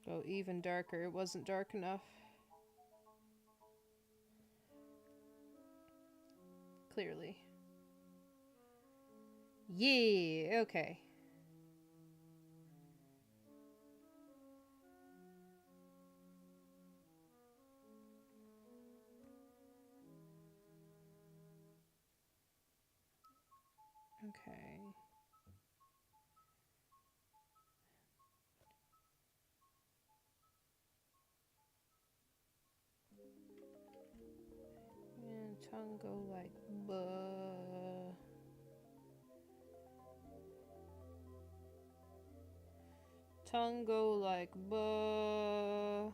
Go even darker. It wasn't dark enough. Clearly. Yeah, okay. Okay. And tongue go like buh. Tongue go like buh.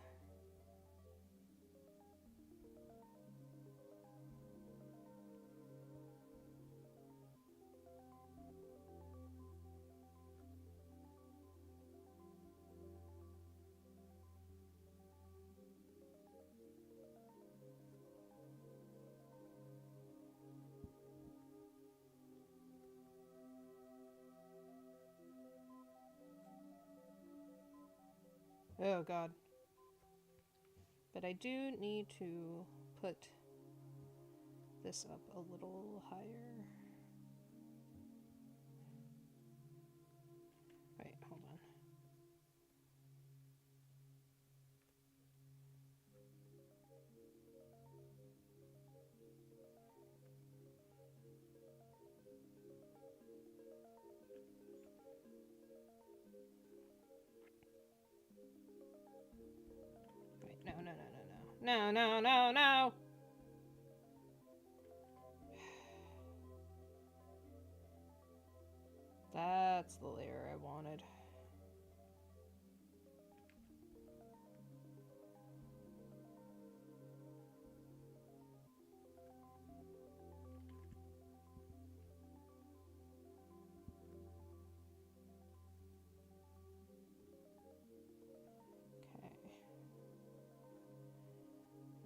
Oh god. But I do need to put this up a little higher. Wait, hold on. Wait, no, no, no, no, no. No, no, no, no! That's the layer I wanted. Okay.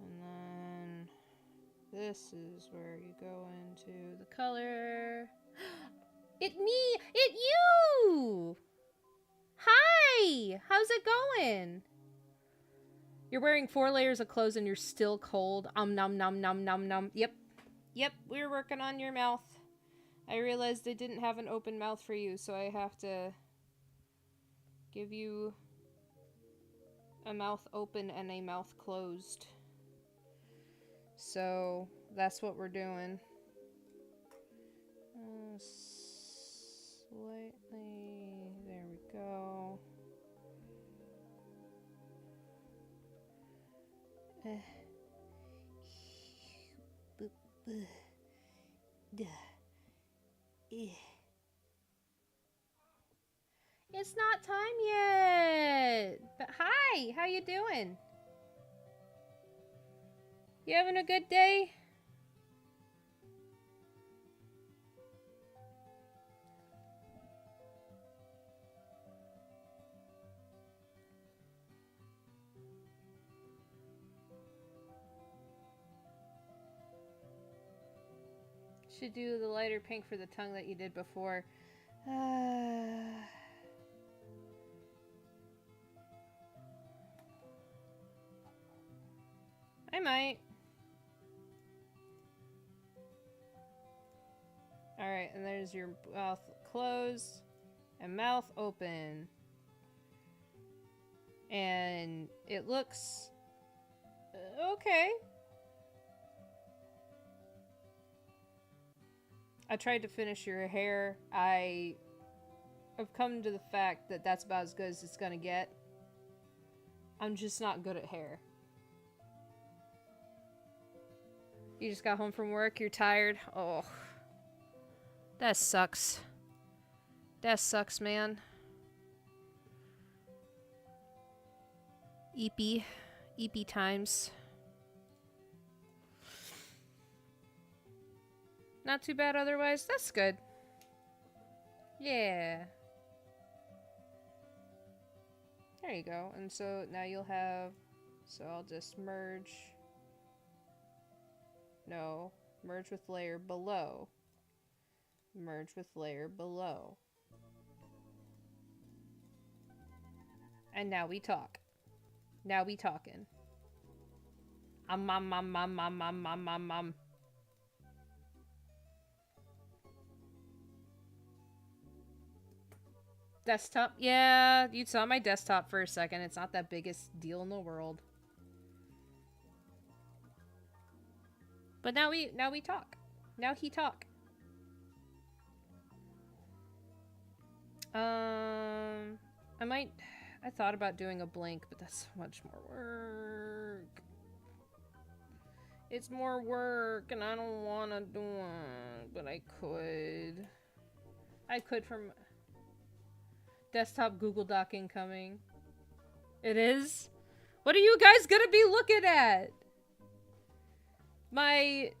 And then this is where you go into the color. It you! Hi! How's it going? You're wearing 4 layers of clothes and you're still cold. Nom nom nom nom nom. Yep. Yep, we're working on your mouth. I realized I didn't have an open mouth for you, so I have to give you a mouth open and a mouth closed. So, that's what we're doing. Slightly. There we go. It's not time yet. But hi, how you doing? You having a good day? Should do the lighter pink for the tongue that you did before. I might. Alright, and there's your mouth closed and mouth open. And it looks okay. I tried to finish your hair. I've come to the fact that that's about as good as it's gonna get. I'm just not good at hair. You just got home from work, you're tired. Oh. That sucks. That sucks, man. Eepy. Eepy times. Not too bad otherwise. That's good. Yeah. There you go. And so now you'll have... So I'll just merge... No. Merge with layer below. Merge with layer below. And now we talk. Now we talking. Desktop? Yeah, you saw my desktop for a second. It's not that biggest deal in the world. But now we talk. Now he talk. I thought about doing a blank, but that's so much more work. It's more work, and I don't want to do it, but I could. I could from desktop Google Doc incoming. It is? What are you guys gonna be looking at? My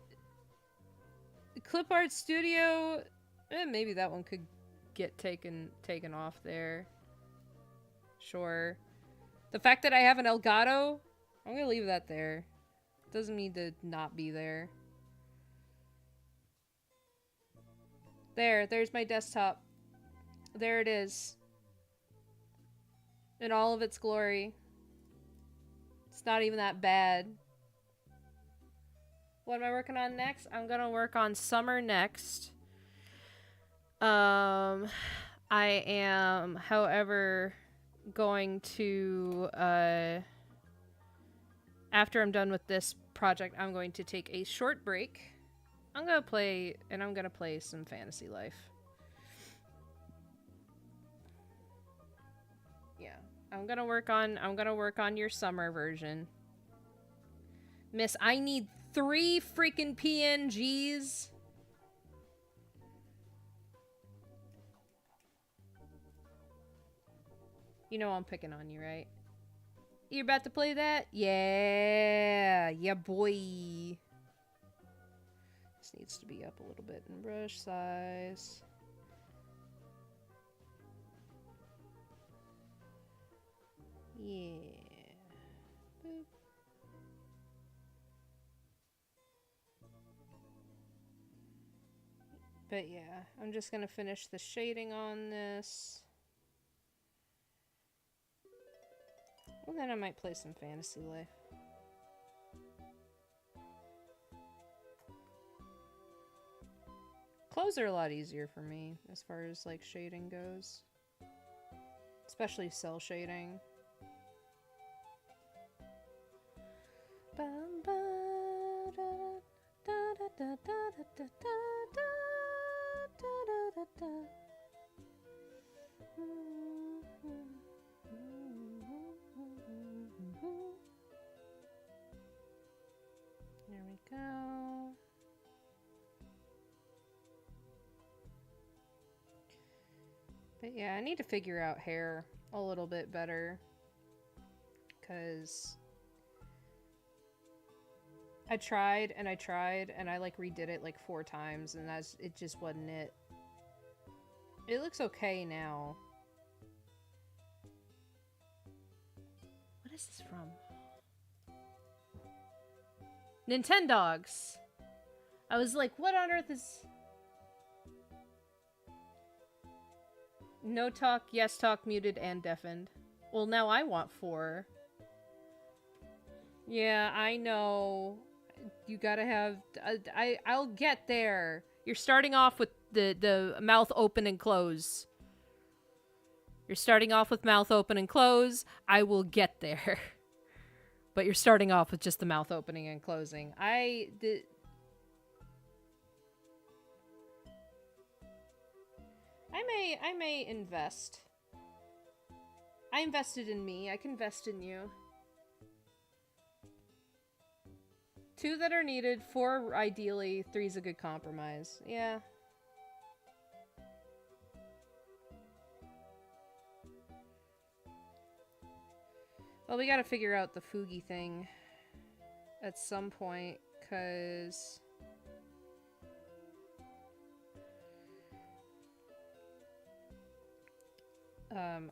clip art studio, maybe that one could get taken off there. Sure. The fact that I have an Elgato, I'm gonna leave that there. Doesn't mean to not be there. There's my desktop. There it is. In all of its glory. It's not even that bad. What am I working on next? I'm gonna work on summer next. I am, however, going to, after I'm done with this project, I'm going to take a short break. I'm gonna play some Fantasy Life. Yeah. I'm gonna work on your summer version. Miss, I need 3 freaking PNGs. You know I'm picking on you, right? You're about to play that? Yeah. Yeah, boy. This needs to be up a little bit in brush size. Yeah. Boop. But yeah, I'm just gonna finish the shading on this. Well, then I might play some Fantasy Life. Clothes are a lot easier for me as far as like shading goes. Especially cell shading. There we go. But yeah, I need to figure out hair a little bit better. Because I tried and I like redid it like 4 times and it just wasn't it. It looks okay now. What is this from? Nintendogs. I was like, what on earth is... No talk, yes talk, muted, and deafened. Well, now I want 4. Yeah, I know. You gotta have... I'll get there. You're starting off with the mouth open and close. You're starting off with mouth open and close. I will get there. But you're starting off with just the mouth opening and closing. I may invest. I invested in me. I can invest in you. 2 that are needed, 4 ideally, 3's a good compromise. Yeah. Well, we gotta figure out the Fugi thing at some point, cause...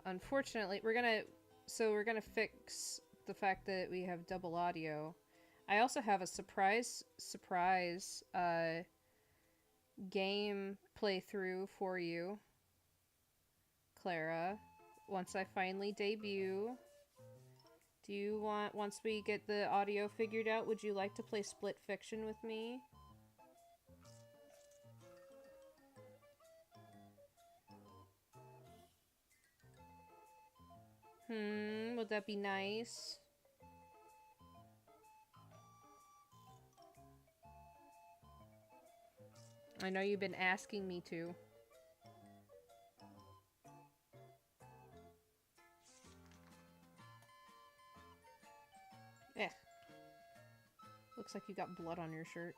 unfortunately, we're gonna fix the fact that we have double audio. I also have a surprise game playthrough for you, Clara, once I finally debut. Do you want, once we get the audio figured out, would you like to play Split Fiction with me? Would that be nice? I know you've been asking me to. Eh. Looks like you got blood on your shirt.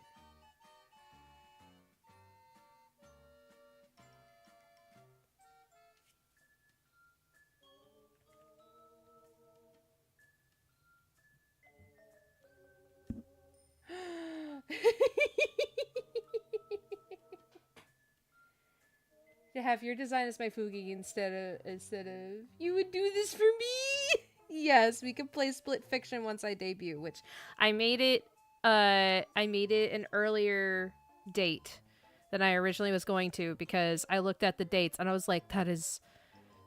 To have your design as my Fugi instead of you would do this for me. Yes, we could play Split Fiction once I debut, which I made it an earlier date than I originally was going to because I looked at the dates and I was like, that is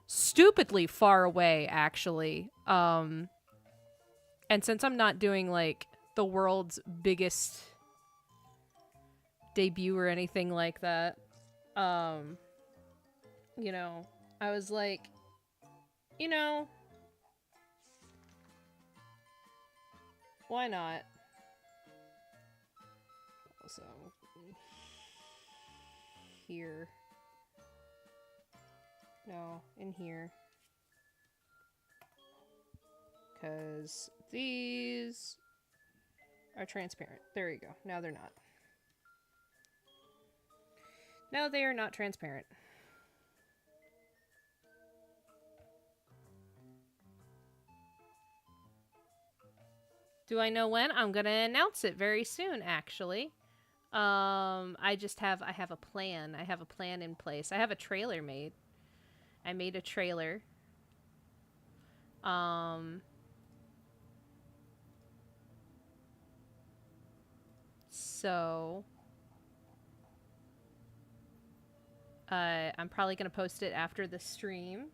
stupidly far away actually. And since I'm not doing like the world's biggest debut or anything like that, you know, I was like, you know, why not? Also, here. No, in here. Because these are transparent. There you go. Now they're not. Now they are not transparent. Do I know when? I'm gonna announce it very soon, actually. I have a plan. I have a plan in place. I have a trailer made. I made a trailer. So I'm probably going to post it after the stream.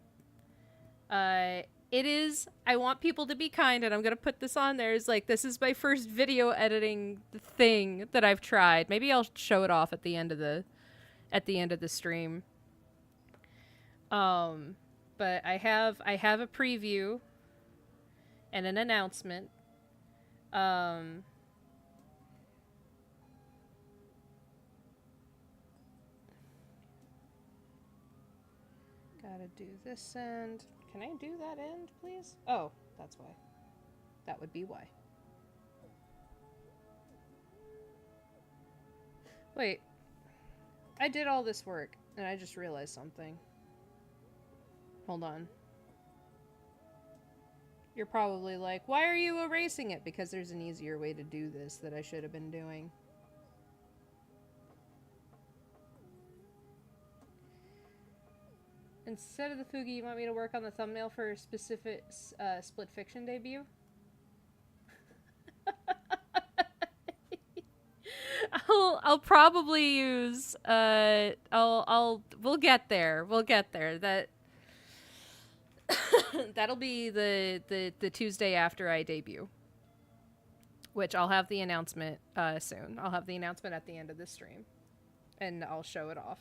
It is, I want people to be kind, and I'm going to put this on there. Is like, this is my first video editing thing that I've tried. Maybe I'll show it off at the end of the stream. But I have a preview and an announcement. Gotta do this end. Can I do that end, please? Oh, that's why. That would be why. Wait. I did all this work, and I just realized something. Hold on. You're probably like, why are you erasing it? Because there's an easier way to do this that I should have been doing. Instead of the Fugi, you want me to work on the thumbnail for a specific split fiction debut? I'll probably use we'll get there. We'll get there. That that'll be the Tuesday after I debut. Which I'll have the announcement soon. I'll have the announcement at the end of the stream. And I'll show it off.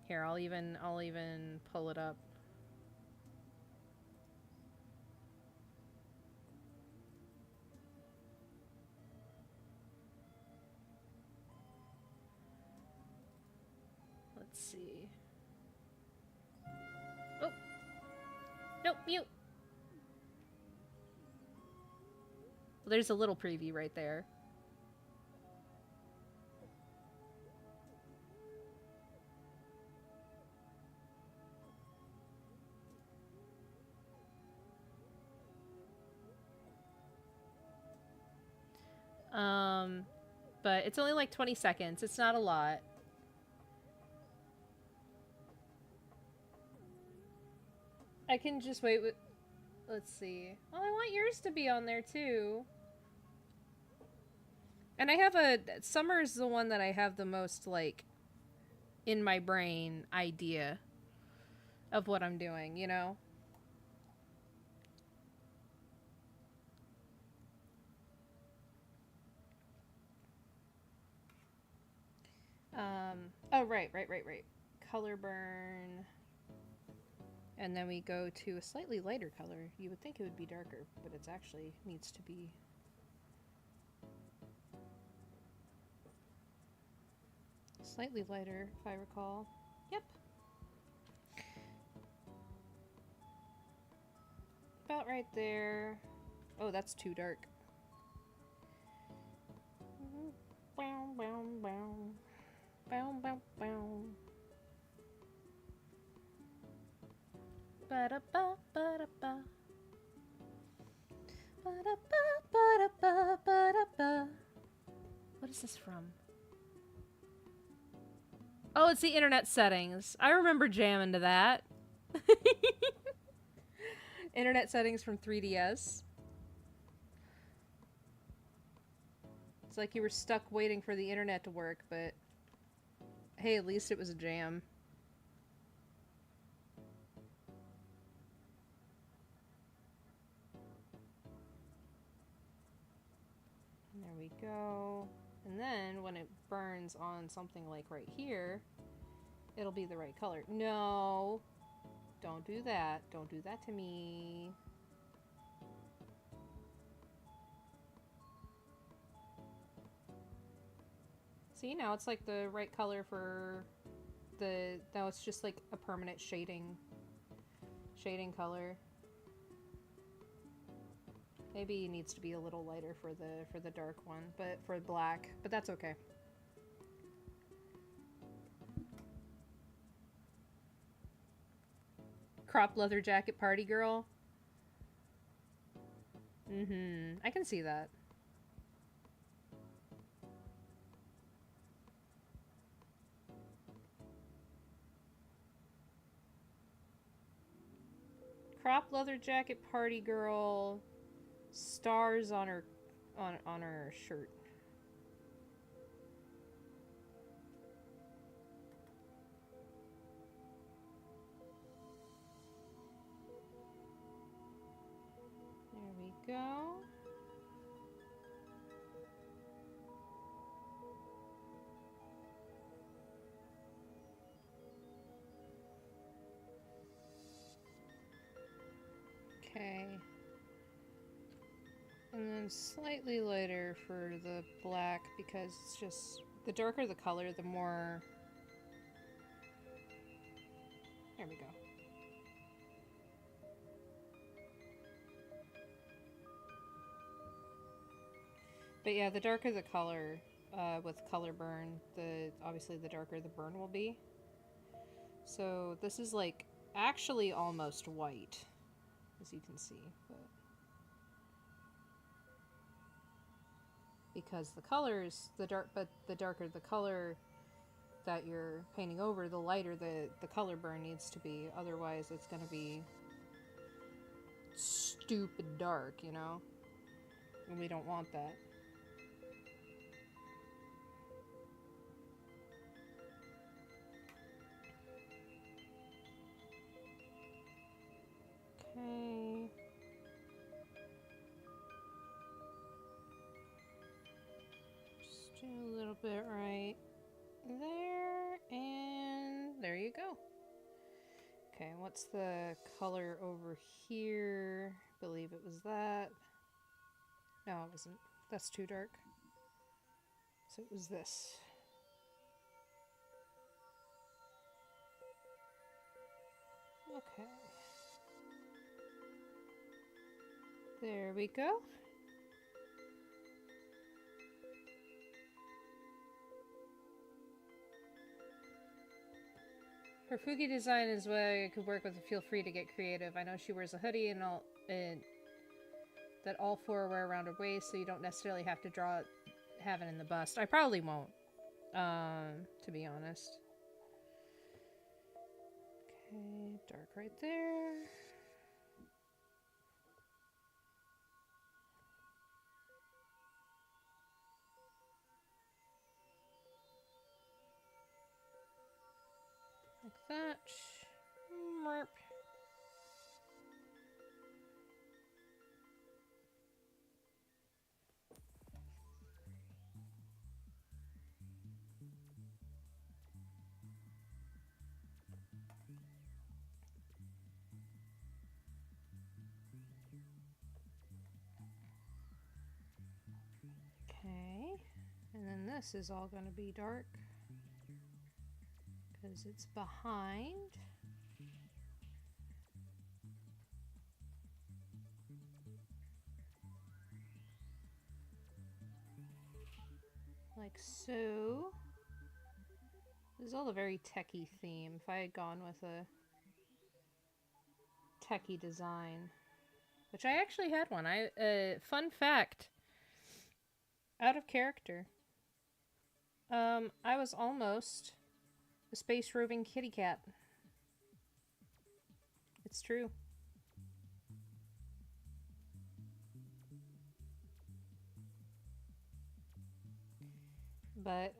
Here, I'll even pull it up. Let's see. Oh. Nope, mute. Well, there's a little preview right there. But it's only like 20 seconds. It's not a lot. I can just wait with... Let's see. Oh, I want yours to be on there too. And I have a... Summer's the one that I have the most, like, in my brain idea of what I'm doing, you know? Oh, right. Color burn. And then we go to a slightly lighter color. You would think it would be darker, but it's actually needs to be... slightly lighter, if I recall. Yep. About right there. Oh, that's too dark. Bow, bow, bow. Bow, bow, bow. Ba-da-ba, ba-da-ba. Ba-da-ba, ba-da-ba, ba-da-ba. What is this from? Oh, it's the internet settings. I remember jamming to that. Internet settings from 3DS. It's like you were stuck waiting for the internet to work, but hey, at least it was a jam. And there we go. And then when it burns on something like right here, it'll be the right color. No, don't do that. Don't do that to me. See, now it's like the right color for the... Now it's just like a permanent shading color. Maybe it needs to be a little lighter for the dark one, but for black, but that's okay. Crop leather jacket party girl. I can see that. Crop leather jacket party girl. Stars on her on her shirt. go. Okay. And then slightly lighter for the black because it's just, the darker the color, the more... There we go. But yeah, the darker the color, with color burn, obviously the darker the burn will be. So this is like actually almost white, as you can see, but because the colors, the darker the color that you're painting over, the lighter the color burn needs to be. Otherwise, it's going to be stupid dark, you know? And we don't want that. Okay. Just do a little bit right there, and there you go. Okay, what's the color over here? I believe it was that. No, it wasn't. That's too dark. So it was this. Okay. There we go. Her Fugi design is what I could work with. Feel free to get creative. I know she wears a hoodie and that all four wear around her waist, so you don't necessarily have to have it in the bust. I probably won't, to be honest. Okay, dark right there. Like that. Merp. Okay, and then this is all going to be dark because it's behind. Like so. This is all a very techie theme. If I had gone with a techie design, which I actually had one. Fun fact, out of character. I was almost a space roving kitty cat. It's true. But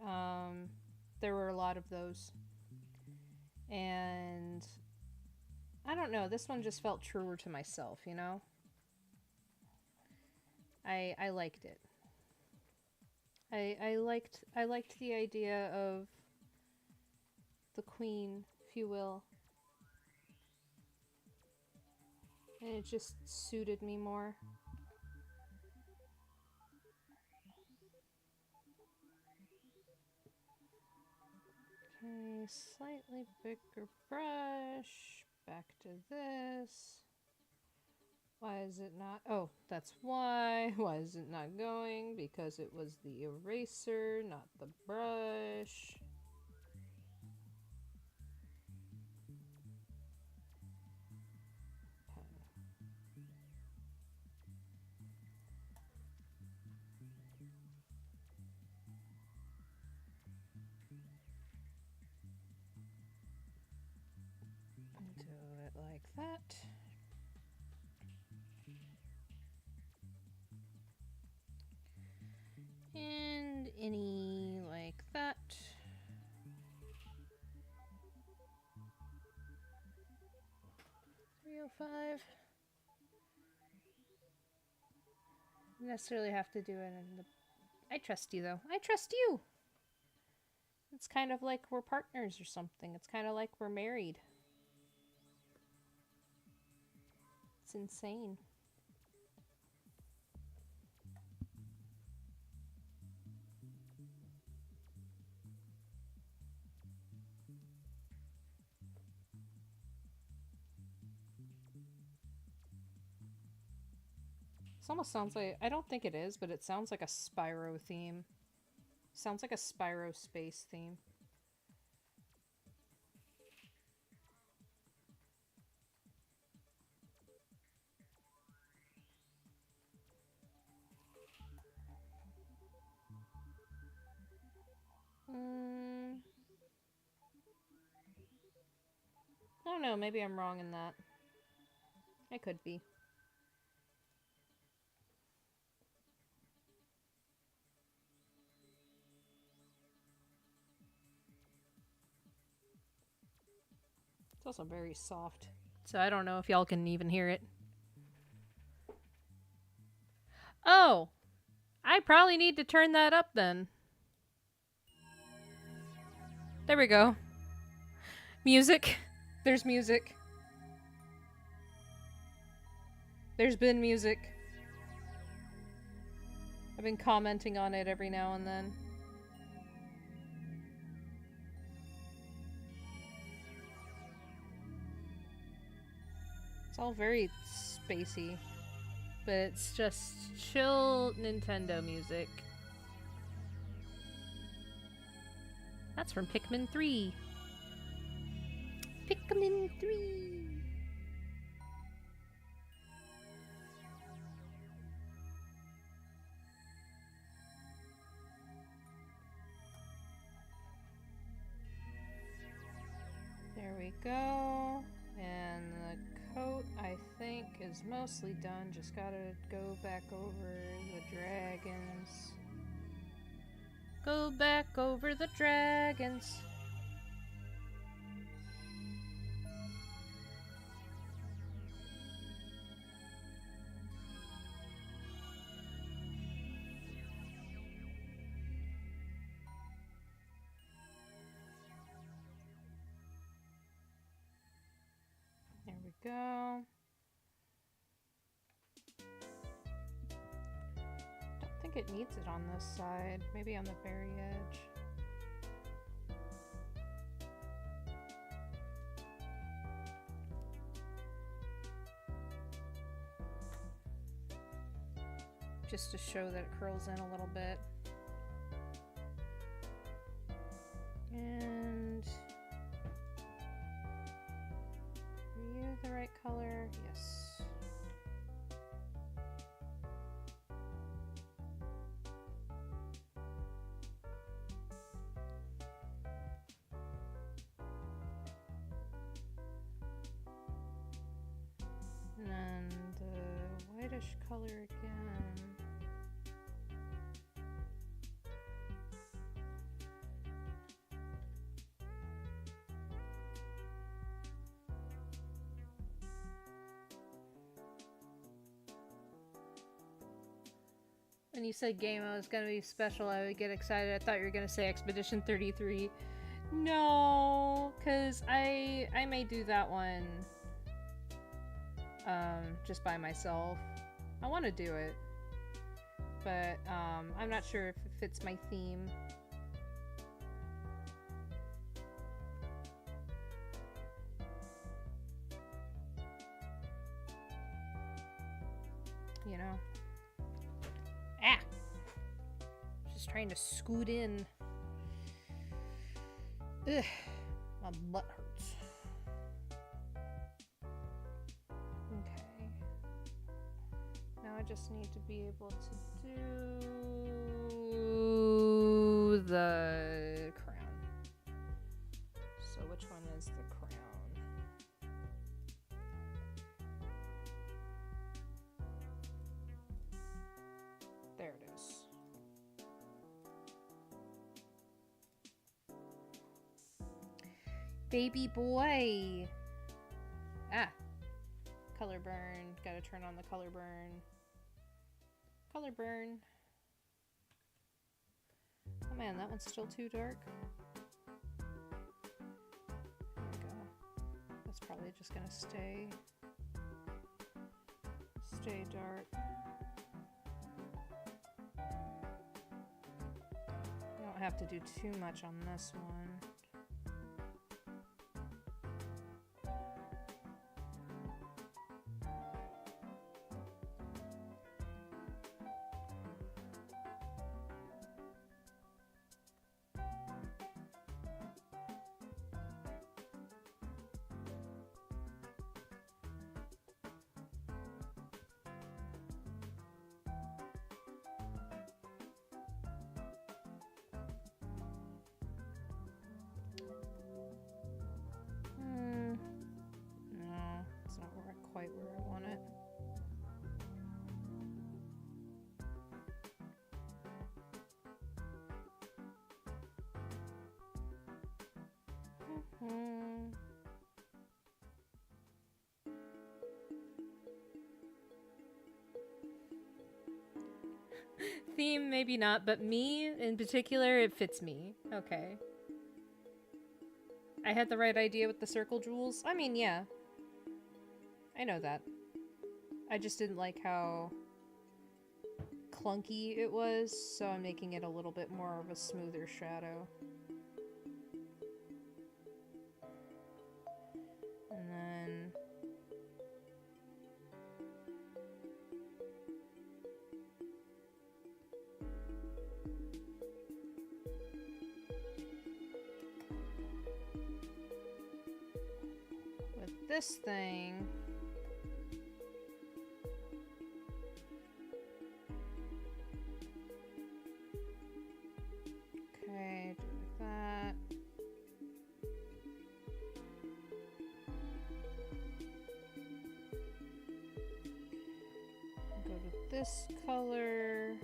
there were a lot of those. And I don't know, this one just felt truer to myself, you know? I liked it. I liked the idea of the queen, if you will. And it just suited me more. Okay, slightly bigger brush. Back to this. Why is it not? Oh, that's why. Why is it not going? Because it was the eraser, not the brush. Do it like that. And any like that. $305. Don't necessarily have to do it in the... I trust you, though. I trust you! It's kind of like we're partners or something. It's kind of like we're married. It's insane. This almost sounds like... I don't think it is, but it sounds like a Spyro theme. Sounds like a Spyro space theme. I don't know, maybe I'm wrong in that. I could be. It's also very soft. So I don't know if y'all can even hear it. Oh! I probably need to turn that up then. There we go. Music. There's music. There's been music. I've been commenting on it every now and then. It's all very spacey, but it's just chill Nintendo music. That's from Pikmin 3. Pikmin 3! There we go. And the coat, I think, is mostly done. Just gotta go back over the dragons. Go back over the dragons. There we go. Don't think it needs it on this side. Maybe on the very edge. Just to show that it curls in a little bit. And are you the right color? Yes. And then the whitish color again. When you said game I was gonna be special, I would get excited. I thought you were gonna say Expedition 33. No, because I may do that one just by myself. I want to do it, but I'm not sure if it fits my theme. You know? Ah! Just trying to scoot in. Ugh, my butt hurts. Okay. Now I just need to be able to do the crown. So which one is the crown? There it is. Baby boy. Ah. Color burn. Gotta turn on the color burn. color burn. Oh man, that one's still too dark. There we go. That's probably just gonna stay dark. I don't have to do too much on this one. No, it's not quite where I want it. Theme, maybe not, but me in particular, it fits me. Okay. I had the right idea with the circle jewels. I mean, yeah. I know that. I just didn't like how clunky it was, so I'm making it a little bit more of a smoother shadow. And then... with this thing... Okay, do like that. Go to this color.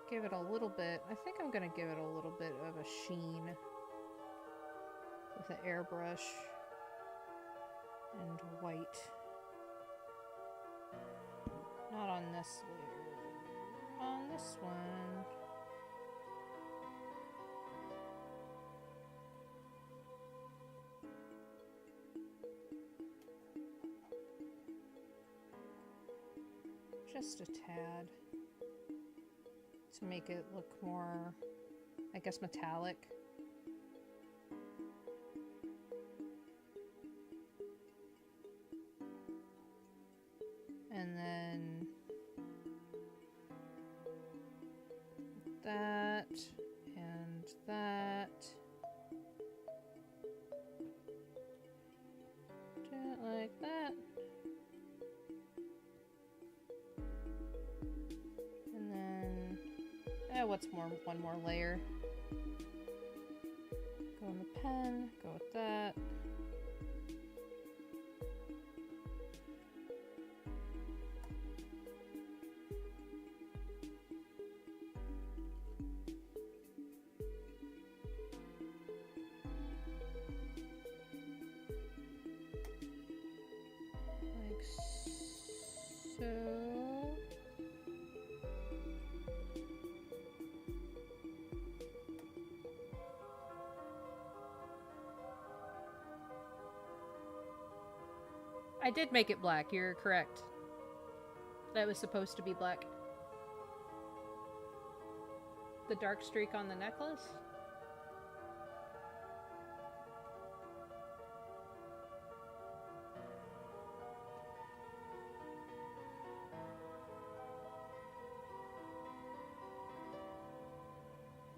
Give it a little bit. I think I'm gonna give it a little bit of a sheen with an airbrush and white. Not on this layer. On this one. Just a tad. To make it look more, I guess, metallic. And then that and that. Do it like that. And then, what's more? One more layer. Go on the pen, go with that. Like so. I did make it black, you're correct. That was supposed to be black. The dark streak on the necklace?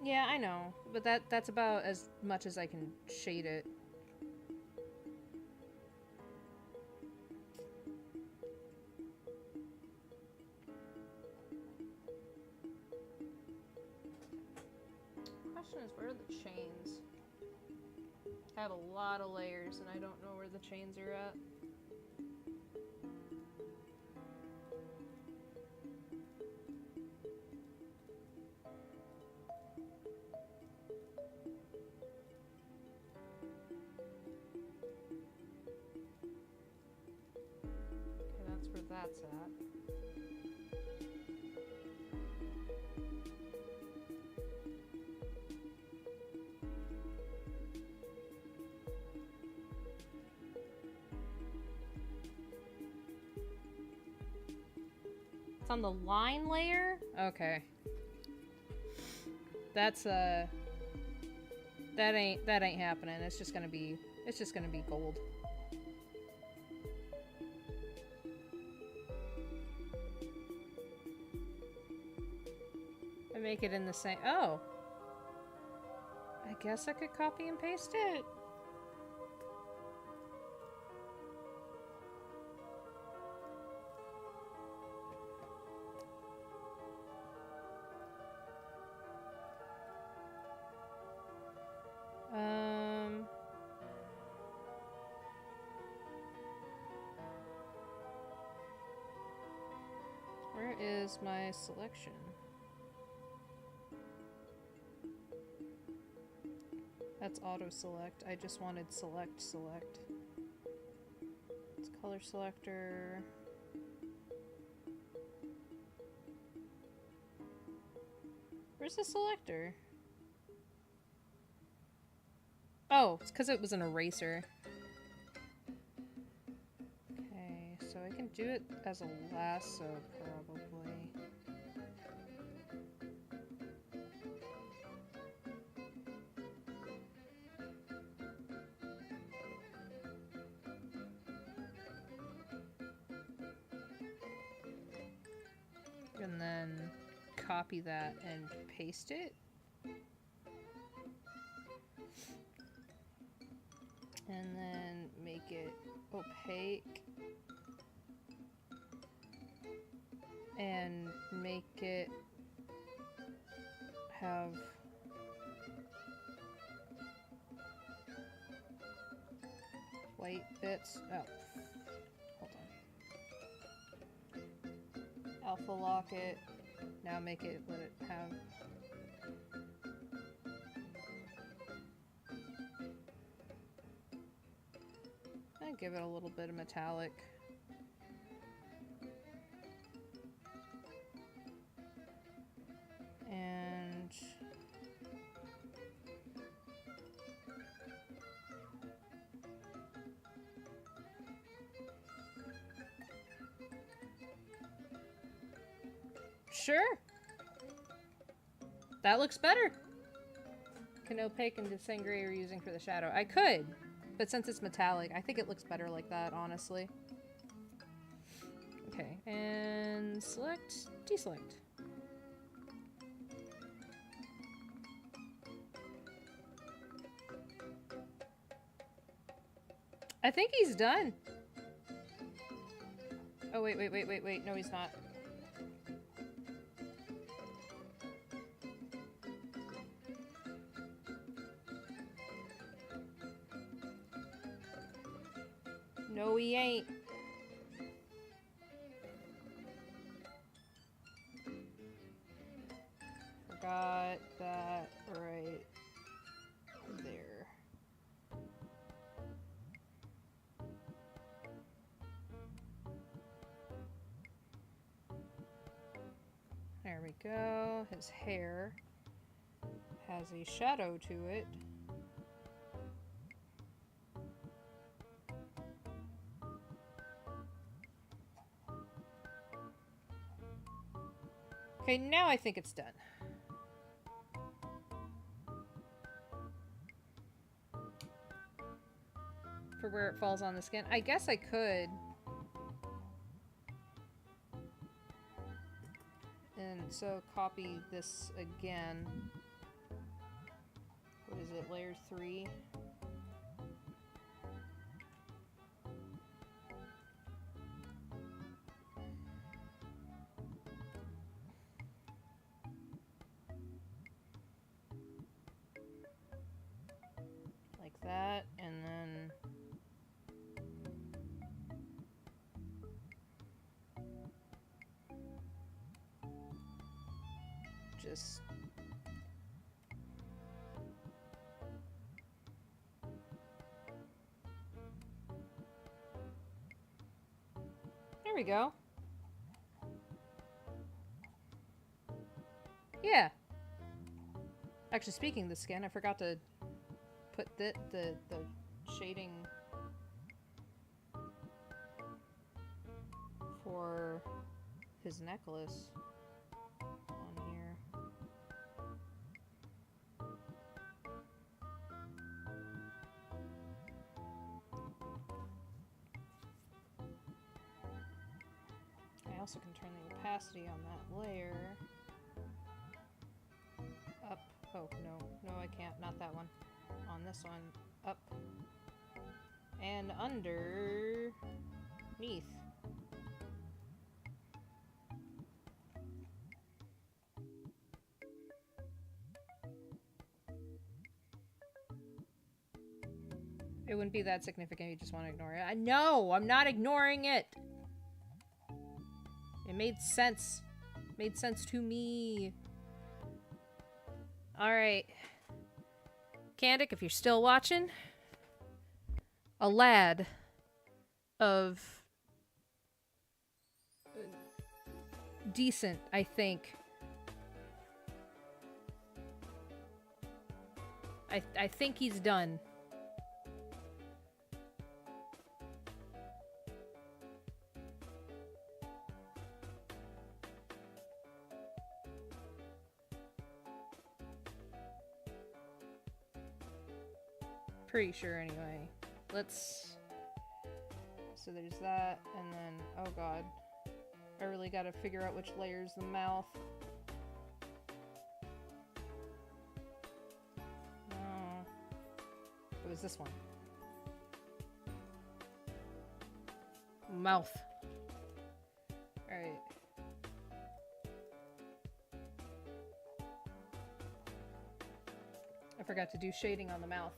Yeah, I know, but that's about as much as I can shade it. Question is, where are the chains? I have a lot of layers and I don't know where the chains are at. that's at. It's on the line layer? Okay. That's that ain't happening. It's just gonna be gold. I make it in the same. Oh, I guess I could copy and paste it. Where is my selection? That's auto select. I just wanted select. It's color selector. Where's the selector? Oh, it's because it was an eraser. Okay, so I can do it as a lasso, probably. And then copy that and paste it. And then make it opaque. And make it have white bits. Oh, hold on. Alpha lock it. Now make it, let it have. And give it a little bit of metallic. And sure. That looks better. Can opaque and descend gray you're using for the shadow. I could, but since it's metallic, I think it looks better like that, honestly. Okay, and select, deselect. I think he's done. Oh, wait. No, he's not. No, he ain't. Forgot that right there. There we go. His hair has a shadow to it. Okay, now I think it's done. For where it falls on the skin. I guess I could. And so copy this again. What is it, layer 3? Like that, and then just there we go. Yeah. Actually, speaking of the skin, I forgot to put the shading for his necklace on here. I also can turn the opacity on that layer up. Oh, no, I can't. Not that one. On this one, up and underneath. It wouldn't be that significant. You just want to ignore it. I know! I'm not ignoring it! It made sense. It made sense to me. Alright. Candic, if you're still watching, a lad of decent, I think. I think he's done. Pretty sure anyway. Let's... So there's that, and then... Oh god. I really gotta figure out which layer's the mouth. Oh. It was this one. Mouth. Alright. I forgot to do shading on the mouth.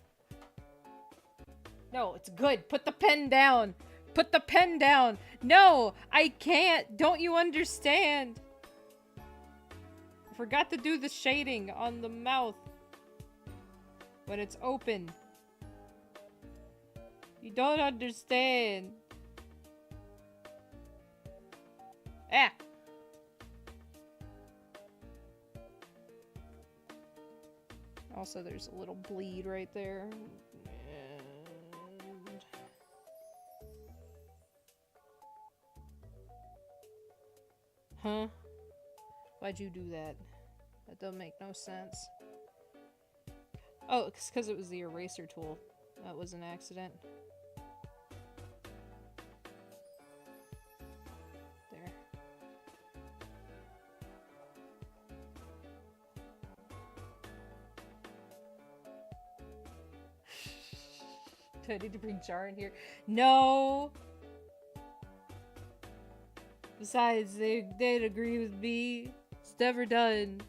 No, it's good. Put the pen down. Put the pen down. No, I can't. Don't you understand? I forgot to do the shading on the mouth when it's open. You don't understand. Ah. Also, there's a little bleed right there. Huh? Why'd you do that? That don't make no sense. Oh, it's because it was the eraser tool. That was an accident. There. Do I need to bring Jar in here? No! Besides, they'd agree with me. It's never done.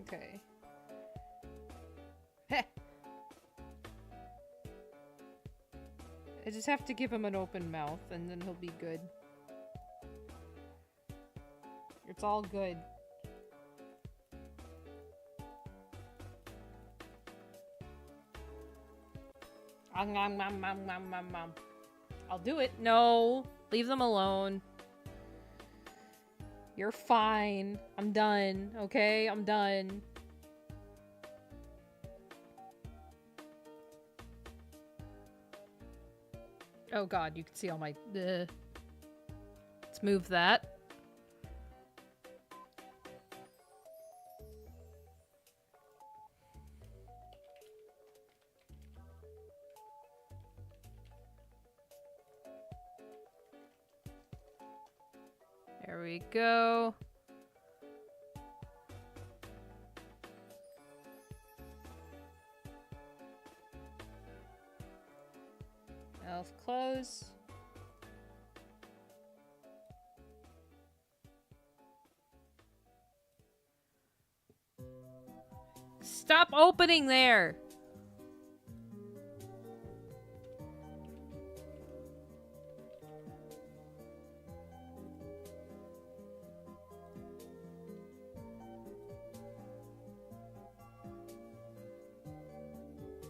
Okay. Heh! I just have to give him an open mouth, and then he'll be good. It's all good. I'll do it. No! Leave them alone. You're fine. I'm done, okay? I'm done. Oh god, you can see all my... Let's move that. There we go. Mouth close. Stop opening there!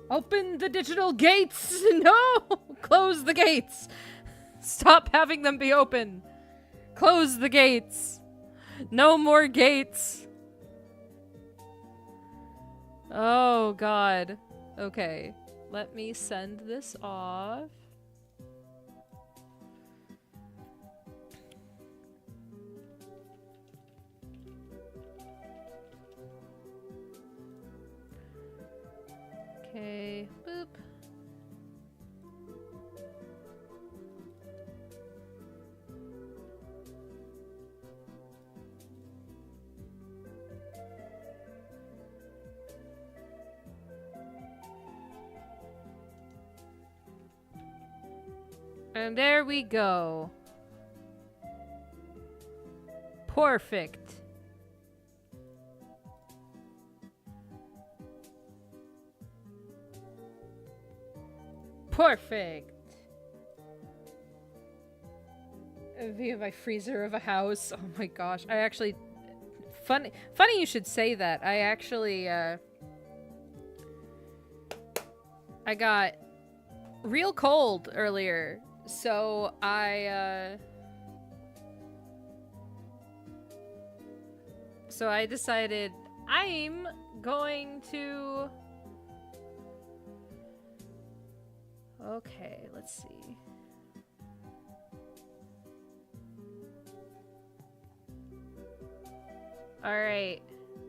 Open the digital gates! No! Close the gates! Stop having them be open! Close the gates! No more gates! Oh, God. Okay. Let me send this off. Okay. Boop. And there we go. Perfect. Perfect. A view of my freezer of a house. Oh my gosh. I actually... Funny you should say that. I actually, I got real cold earlier. So I decided I'm going to... Okay, let's see. Alright,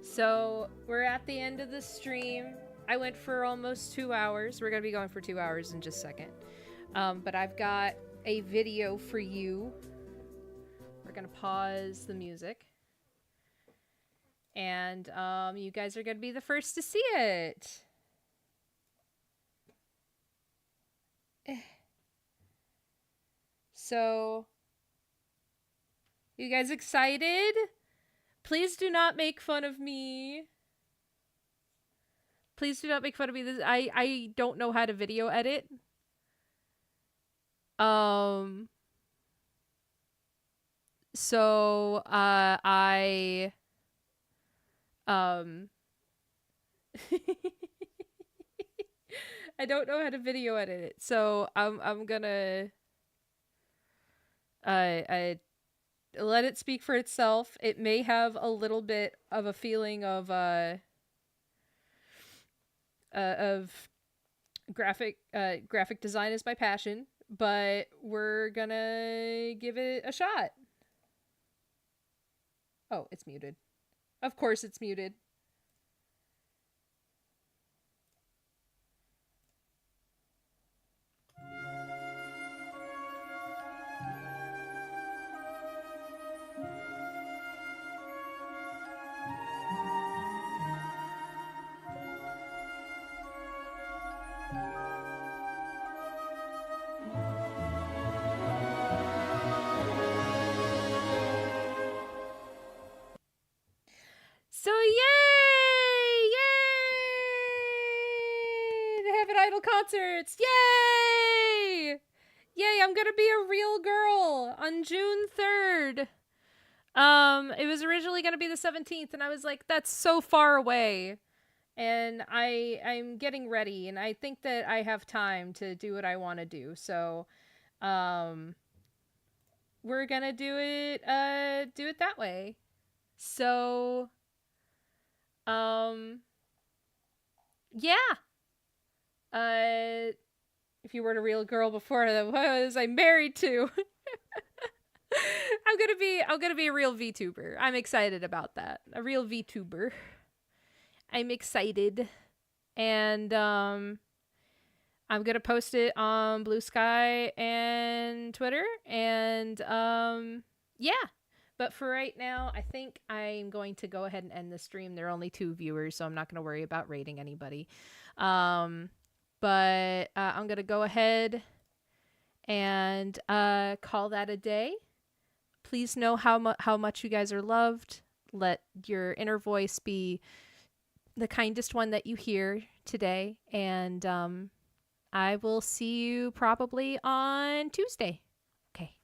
so we're at the end of the stream. I went for almost 2 hours. We're gonna be going for 2 hours in just a second. But I've got a video for you. We're gonna pause the music. And you guys are gonna be the first to see it. So, you guys excited? Please do not make fun of me. Please do not make fun of me. I don't know how to video edit. So, I don't know how to video edit it. So, I'm gonna I let it speak for itself. It may have a little bit of a feeling of graphic design is my passion, but we're gonna give it a shot. Oh, it's muted. Of course it's muted. So yay! The Heaven Idol concerts! Yay! Yay, I'm gonna be a real girl on June 3rd. It was originally gonna be the 17th, and I was like, that's so far away. And I'm getting ready, and I think that I have time to do what I want to do. So, we're gonna do it that way. So, yeah. If you weren't a real girl before, that was I'm married to. I'm gonna be a real VTuber. I'm excited about that. A real VTuber. I'm excited. And I'm gonna post it on Blue Sky and Twitter. And yeah. But for right now, I think I'm going to go ahead and end the stream. There are only 2 viewers, so I'm not going to worry about rating anybody. But I'm going to go ahead and call that a day. Please know how much you guys are loved. Let your inner voice be the kindest one that you hear today. And I will see you probably on Tuesday. Okay.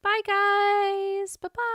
Bye, guys. Bye-bye.